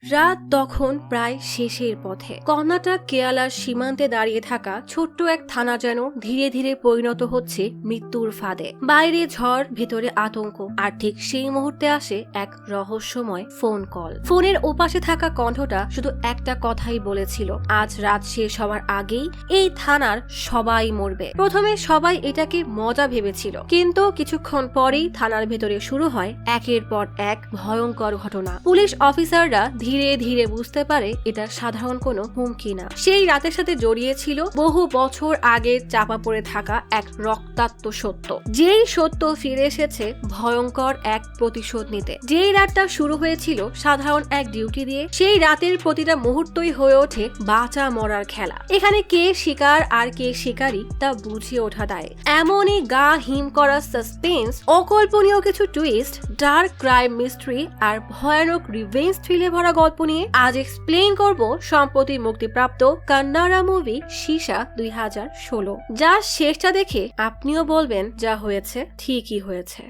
রাত তখন প্রায় শেষের পথে কর্ণাটক কেরালার সীমান্তে দাঁড়িয়ে থাকা ছোট্ট এক থানা যেন ধীরে ধীরে পরিণত হচ্ছে মৃত্যুর ফাঁদে। বাইরে ঝড়, ভিতরে আতঙ্ক, আর ঠিক সেই মুহূর্তে আসে এক রহস্যময় ফোন কল। ফোনের ওপাশে থাকা কণ্ঠটা শুধু একটা কথাই বলেছিল, আজ রাত শেষ হওয়ার আগেই এই থানার সবাই মরবে। প্রথমে সবাই এটাকে মজা ভেবেছিল, কিন্তু কিছুক্ষণ পরেই থানার ভেতরে শুরু হয় একের পর এক ভয়ঙ্কর ঘটনা। পুলিশ অফিসাররা ধীরে ধীরে বুঝতে পারে এটা সাধারণ কোনো হুমকি না, সেই রাতের সাথে জড়িয়ে ছিল বহু বছর আগে চাপা পড়ে থাকা এক রক্তাক্ত সত্য। যেই সত্য ফিরে এসেছে ভয়ঙ্কর এক প্রতিশোধ নিতে। যেই রাতটা শুরু হয়েছিল সাধারণ এক ডিউটি দিয়ে, সেই রাতের প্রতিটা মুহূর্তই হয়ে ওঠে বাঁচা মরার খেলা। এখানে কে শিকার আর কে শিকারী তা বুঝিয়ে ওঠা দায়। এমনই গা হিম করা সাসপেন্স, অকল্পনীয় কিছু টুইস্ট, ডার্ক ক্রাইম মিস্ট্রি আর ভয়ানক রিভেঞ্জ থ্রিলে ভরা গল্প নিয়ে আজ এক্সপ্লেইন করব সম্প্রতি মুক্তিপ্রাপ্ত কান্নাড়া মুভি সীসা 2016, যা শেষটা দেখে আপনিও বলবেন যা হয়েছে ঠিকই হয়েছে।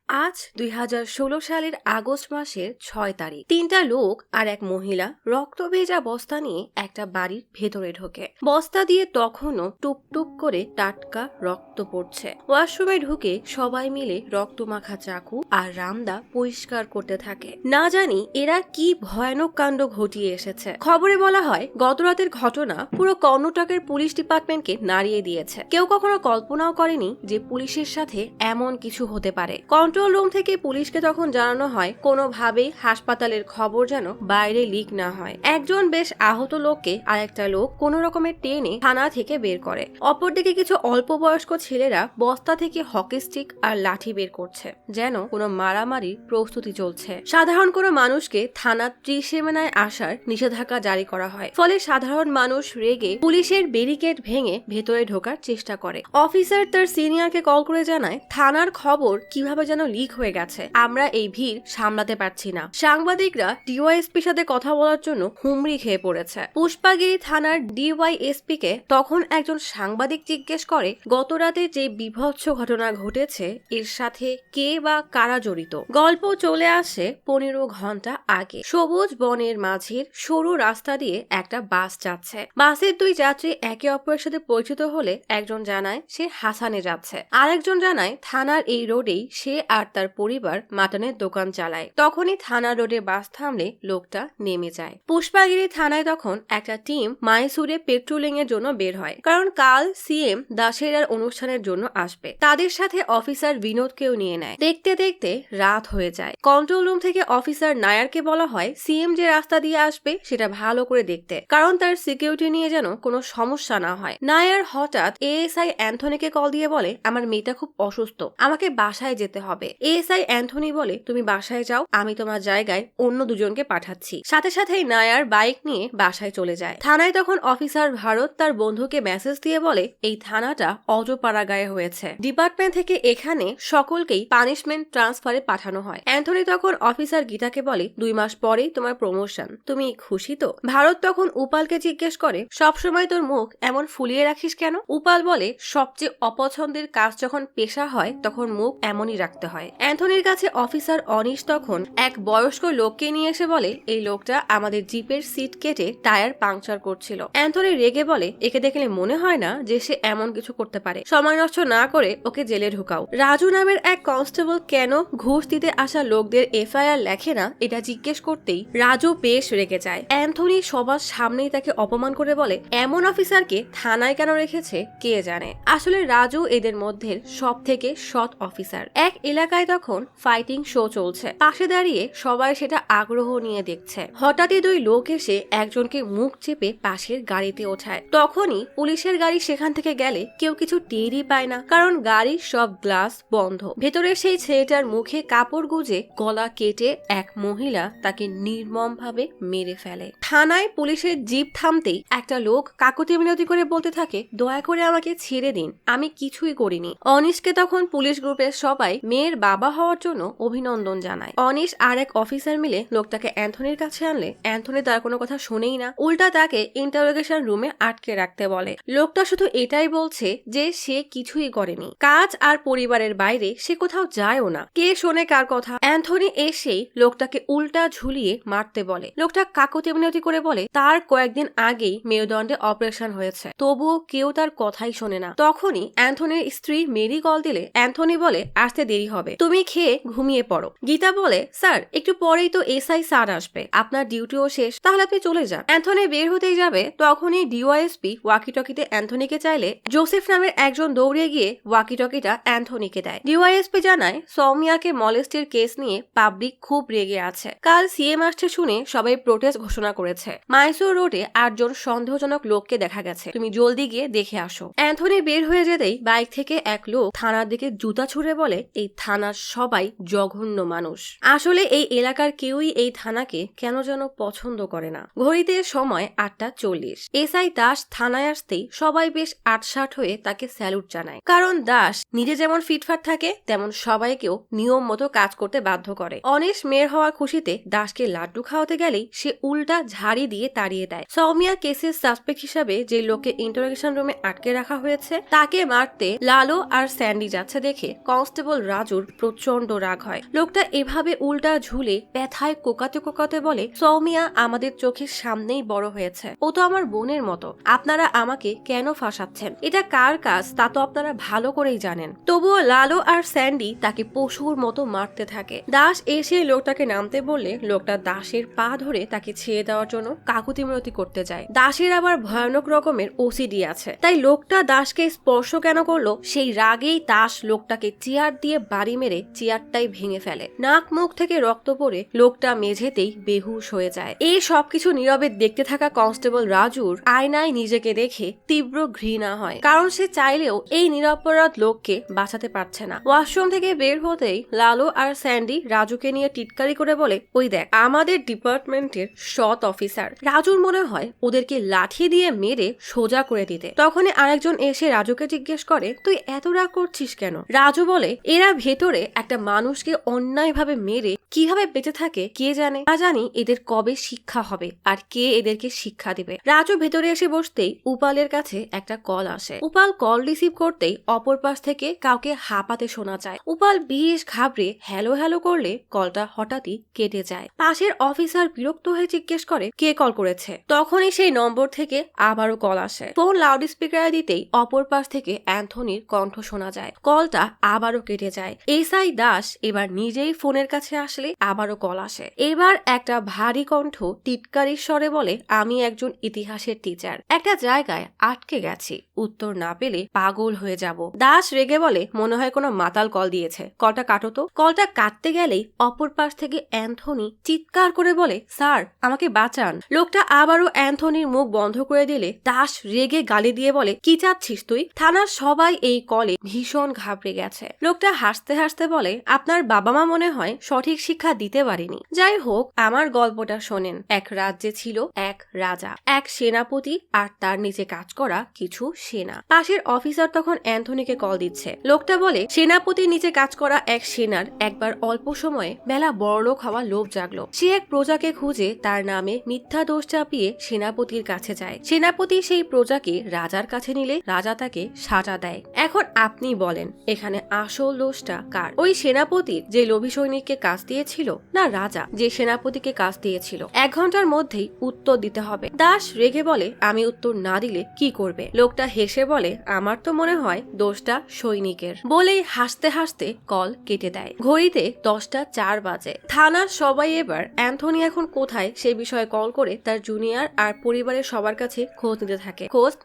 আজ 2016 সালের আগস্ট মাসের 6 তারিখ। তিনটা লোক আর এক মহিলা রক্ত ভেজা বস্তা নিয়ে একটা বাড়ির ভেতরে ঢোকে। বস্তা দিয়ে তখনও টুপ টুপ করে টাটকা রক্ত পড়ছে। ওয়াশরুমে ঢুকে সবাই মিলে রক্ত মাখা চাকু আর রামদা পরিষ্কার করতে থাকে। না জানি এরা কি ভয়ানক কাণ্ড ঘটিয়ে এসেছে। খবরে বলা হয় গত রাতের ঘটনা পুরো কর্ণাটকের পুলিশ ডিপার্টমেন্টকে নাড়িয়ে দিয়েছে। কেউ কখনো কল্পনাও করেনি যে পুলিশের সাথে এমন কিছু হতে পারে। কন্ট্রোল রুম থেকে পুলিশকে তখন জানানো হয় কোনোভাবেই হাসপাতালের খবর যেন বাইরে লিক না হয়। একজন বেশ আহত লোককে আরেকটা লোক কোনো রকমের টেনে থানা থেকে বের করে। অপরদিকে কিছু অল্প বয়স্ক ছেলেরা বস্তা থেকে হকি স্টিক আর লাঠি বের করছে, যেন কোনো মারামারির প্রস্তুতি চলছে। সাধারণ কোনো মানুষকে থানার ত্রিসীমানায় আসার নিষেধাজ্ঞা জারি করা হয়। ফলে সাধারণ মানুষ রেগে পুলিশের ব্যারিকেড ভেঙে ভেতরে ঢোকার চেষ্টা করে। অফিসার তার সিনিয়রকে কল করে জানায় থানার খবর কিভাবে যেন লিক হয়ে গেছে, আমরা এই ভিড় সামলাতে পারছি না। সাংবাদিকরা ডিওয়াইএসপির সাথে কথা বলার জন্য হুমড়ি খেয়ে পড়েছে। পুষ্পাগিরি থানার ডিওয়াইএসপি কে তখন একজন সাংবাদিক জিজ্ঞেস করে গত রাতে যে বিভৎস ঘটনা ঘটেছে এর সাথে কে বা কারা জড়িত। গল্প চলে আসে 15 ঘন্টা আগে। সবুজ বনের মাঝের সরু রাস্তা দিয়ে একটা বাস যাচ্ছে। বাসের দুই যাত্রী একে অপরের সাথে পরিচিত হলে একজন জানায় সে হাসানে যাচ্ছে, আরেকজন জানায় থানার এই রোডেই সে আর তার পরিবার মাটনের দোকান চালায়। তখনই থানা রোডে বাস থামলে লোকটা নেমে যায়। পুষ্পাগিরি থানায় তখন একটা টিম মাইসুরে পেট্রোলিং এর জন্য বের হয়, কারণ কাল সিএম দাশেরার অনুষ্ঠানের জন্য আসবে। তাদের সাথে অফিসার বিনোদকেও নিয়ে নেয়। দেখতে দেখতে রাত হয়ে যায়। কন্ট্রোল রুম থেকে অফিসার নায়ারকে বলা হয় সিএম যে রাস্তা দিয়ে আসবে সেটা ভালো করে দেখতে, কারণ তার সিকিউরিটি নিয়ে যেন কোনো সমস্যা না হয়। নায়ার হঠাৎ এএসআই অ্যান্থনিকে কল দিয়ে বলে আমার মেয়েটা খুব অসুস্থ, আমাকে বাসায় যেতে হবে। এএসআই অ্যান্থনি বলে তুমি বাসায় যাও, আমি তোমার জায়গায় অন্য দুজনকে পাঠাচ্ছি। সাথে সাথেই নায়ার বাইক নিয়ে বাসায় চলে যায়। থানায় তখন অফিসার ভারত তার বন্ধুকে মেসেজ দিয়ে বলে এই থানাটা অজপাড়াগায়ে হয়েছে, ডিপার্টমেন্ট থেকে এখানে সকলকেই পানিশমেন্ট ট্রান্সফারে পাঠানো হয়। অ্যান্থনি তখন অফিসার গীতাকে বলে 2 মাস পরেই তোমার প্রমোশন, তুমি খুশি তো? ভারত তখন উপালকে জিজ্ঞেস করে সবসময় তোর মুখ এমন ফুলিয়ে রাখিস কেন? উপাল বলে সবচেয়ে অপছন্দের কাজ যখন পেশা হয় তখন মুখ এমনই রাখতে হয়। অ্যান্থনির কাছে অফিসার অনিশ তখন এক বয়স্ক লোককে নিয়ে এসে বলে এই লোকটা আমাদের জিপের সিট কেটে টায়ার পাংচার করছিল। অ্যান্থনি রেগে বলে একে দেখলে মনে হয় না যে সে এমন কিছু করতে পারে, সময় নষ্ট না করে ওকে জেলে ঢুকাও। রাজু নামের এক কনস্টেবল কেন ঘুষ দিতে আসা লোকদের এফআইআর লেখে না এটা জিজ্ঞেস করতেই রাজু বেশ রেগে যায়। অ্যান্থনি সবার সামনেই তাকে অপমান করে বলে এমন অফিসারকে থানায় কেন রেখেছে কে জানে। আসলে রাজু এদের মধ্যে সব থেকে সৎ অফিসার। এক এলাকায় তখন ফাইটিং শো চলছে, পাশে দাঁড়িয়ে সবাই সেটা আগ্রহ নিয়ে দেখছে। হঠাৎই 2 লোক এসে একজনকে মুখ চেপে পাশের গাড়িতে ওঠায়। তখনই পুলিশের গাড়ি সেখান থেকে গেলে কেউ কিছু টেরই পায় না, কারণ গাড়ির সব গ্লাস বন্ধ। ভেতরে সেই ছেলেটার মুখে কাপড় গুজে গলা কেটে এক মহিলা তাকে নির্মম ভাবে মেরে ফেলে। থানায় পুলিশের জিপ থামতেই একটা লোক কাকুতি মিনতি করে বলতে থাকে দয়া করে আমাকে ছেড়ে দিন, আমি কিছুই করিনি। অনিশকে তখন পুলিশ গ্রুপের সবাই মেয়ের মেয়ের বাবা হওয়ার জন্য অভিনন্দন জানায়। অনিশ আর এক অফিসার মিলে লোকটাকে অ্যান্থনির কাছে আনলে অ্যান্থনি তার কোনো কথা শুনেই না, উল্টা তাকে ইন্টারোগেশন রুমে আটকে রাখতে বলে। লোকটা শুধু এটাই বলছে যে সে কিছুই করেনি, কাজ আর পরিবারের বাইরে সে কোথাও যায়ও না। কে শোনে কার কথা? অ্যান্থনি এসেই লোকটাকে উল্টা ঝুলিয়ে মারতে বলে। লোকটা কাকতি মিনতি করে বলে তার কয়েকদিন আগেই মেরুদণ্ডে অপারেশন হয়েছে, তবুও কেউ তার কথাই শোনে না। তখনই অ্যান্থনির স্ত্রী মেরি কল দিলে অ্যান্থনি বলে আসতে দেরি হবে, তুমি খেয়ে ঘুমিয়ে পড়ো। গীতা বলে স্যার একটু পরেই তো এসআই স্যার আসবে, আপনার ডিউটিও শেষ, তাহলে আপনি চলে যান। অ্যান্থনি বের হতেই যাবে, তখনই ডিওয়াইএসপি ওয়াকিটকিতে অ্যান্থনিকে চাইলে জোসেফ নামের একজন দৌড়ে গিয়ে ওয়াকিটকিটা অ্যান্থনিকে দেয়। ডিওয়াইএসপি জানায় সৌমিয়াকে মলেস্টের কেস নিয়ে পাবলিক খুব রেগে আছে। কাল সিএম আসছে শুনে সবাই প্রোটেস্ট ঘোষণা করেছে। মাইসোর রোডে 8 জন সন্দেহজনক লোককে দেখা গেছে, তুমি জলদি গিয়ে দেখে আসো। অ্যান্থনি বের হয়ে যেতেই বাইক থেকে এক লোক থানার দিকে জুতা ছুড়ে বলে এই থানার সবাই জঘন্য মানুষ। আসলে এই এলাকার কেউই এই থানাকে কেন যেন পছন্দ করে না। ঘড়িতে সময় 8:40। এসআই দাস থানায় আসতেই সবাই বেশ আটসাট হয়ে তাকে স্যালুট জানায়, কারণ দাস নিজে যেমন ফিটফাট থাকে তেমন সবাইকেও নিয়ম মতো কাজ করতে বাধ্য করে। অনিশ মেয়ের হওয়ার খুশিতে দাসকে লাড্ডু খাওয়াতে গেলেই সে উল্টা ঝাড়ি দিয়ে তাড়িয়ে দেয়। সৌমিয়া কেসের সাসপেক্ট হিসাবে যে লোককে ইন্টারোগেশন রুমে আটকে রাখা হয়েছে তাকে মারতে লালো আর স্যান্ডি যাচ্ছে দেখে কনস্টেবল রাজুর প্রচন্ড রাগ হয়। লোকটা এভাবে উল্টা ঝুলে ব্যথায় কোকাতে কোকাতে বলে সৌমিয়া আমাদের চোখের সামনেই বড় হয়েছে, ও তো আমার বোনের মতো, আপনারা আমাকে কেন ফাঁসাচ্ছেন? এটা কার কাজ তা তো আপনারা ভালো করেই জানেন। তবুও লালো আর স্যান্ডি তাকে পশুর মতো মারতে থাকে। দাস এসে লোকটাকে নামতে বললে লোকটা দাসের পা ধরে তাকে ছেড়ে দেওয়ার জন্য কাকুতি মিনতি করতে যায়। দাসের আবার ভয়ানক রকমের ওসিডি আছে, তাই লোকটা দাসকে স্পর্শ কেন করলো সেই রাগেই দাস লোকটাকে চেয়ার দিয়ে বাড়ি মেরে চেয়ারটাই ভেঙে ফেলে। নাক মুখ থেকে রক্ত পড়ে লোকটা মেঝেতেই বেহুশ হয়ে যায়। এই সবকিছু নীরবে দেখতে থাকা কনস্টেবল রাজুর আয়নায় নিজেকে দেখে তীব্র ঘৃণা হয়, কারণ সে চাইলেও এই নিরপরাধ লোককে বাঁচাতে পারছে না। ওয়াশরুম থেকে বের হতেই লালো আর স্যান্ডি রাজুকে নিয়ে টিটকারি করে বলে ওই দেখ আমাদের ডিপার্টমেন্টের সৎ অফিসার। রাজুর মনে হয় ওদেরকে লাঠি দিয়ে মেরে সোজা করে দিতে। তখনই আরেকজন এসে রাজুকে জিজ্ঞেস করে তুই এত রাগ করছিস কেন? রাজু বলে এরা ভেতরে একটা মানুষকে অন্যায়ভাবে মেরে কিভাবে বেঁচে থাকে কে জানে, না জানি এদের কবে শিক্ষা হবে আর কে এদেরকে শিক্ষা দিবে। রাজু ভেতরে এসে বসতেই উপালের কাছে একটা কল আসে। উপাল কল রিসিভ করতেই অপর পাশ থেকে কাউকে হাঁপাতে শোনা যায়। উপাল বেশ ঘাবড়ে হ্যালো হ্যালো করলে কলটা হঠাৎই কেটে যায়। পাশের অফিসার বিরক্ত হয়ে জিজ্ঞেস করে কে কল করেছে। তখনই সেই নম্বর থেকে আবারও কল আসে। ফোন লাউড স্পিকারে দিতেই অপর পাশ থেকে অ্যান্থনির কণ্ঠ শোনা যায়। কলটা আবারও কেটে যায়। এসআই দাস এবার নিজেই ফোনের কাছে আসলে আবারও কল আসে। এবার একটা ভারী কণ্ঠ টিটকারির স্বরে বলে আমি একজন ইতিহাসের টিচার, একটা জায়গায় আটকে গেছি, উত্তর না পেলে পাগল হয়ে যাব। দাস রেগে বলে মনে হয় কোনো মাতাল কল দিয়েছে, কলটা কাটো তো। কলটা কাটতে গেলেই অপর পাশ থেকে অ্যান্থনি চিৎকার করে বলে স্যার আমাকে বাঁচান। লোকটা আবারও অ্যান্থনির মুখ বন্ধ করে দিলে দাস রেগে গালি দিয়ে বলে কি চাচ্ছিস তুই? থানার সবাই এই কলে ভীষণ ঘাবড়ে গেছে। লোকটা হাসতে হাসতে বলে আপনার বাবা মা মনে হয় সঠিক শিক্ষা দিতে পারেনি। যাই হোক আমার গল্পটা শোনেন। এক রাজ্যে ছিল এক রাজা, এক সেনাপতি আর তার নিচে কাজ করা কিছু সেনা। পাশের অফিসার তখন অ্যান্থনিকে কল দিচ্ছে। লোকটা বলে সেনাপতির নিচে কাজ করা এক সেনার একবার অল্প সময়ে বেলা বড়লোক হওয়া লোভ জাগলো। সে এক প্রজাকে খুঁজে তার নামে মিথ্যা দোষ চাপিয়ে সেনাপতির কাছে যায়। সেনাপতি সেই প্রজাকে রাজার কাছে নিলে রাজা তাকে সাজা দেয়। এখন আপনি বলেন এখানে আসল দোষটা কার? ওই সেনাপতির যে লোভী সৈনিককে কাজ দিয়েছিল, না রাজা যে সেনাপতিকে কাজ দিয়েছিল? 1 ঘন্টার মধ্যেই উত্তর দিতে হবে। দাস রেগে বলে আমি উত্তর না দিলে কি করবে? লোকটা হেসে বলে আমার তো মনে হয় দোষটা সৈনিকের। বলেই হাসতে হাসতে কল কেটে দেয়। ঘড়িতে 10:04 বাজে। থানার সবাই এবার অ্যান্থনি এখন কোথায় সে বিষয়ে কল করে তার জুনিয়র আর পরিবারের সবার কাছে খোঁজ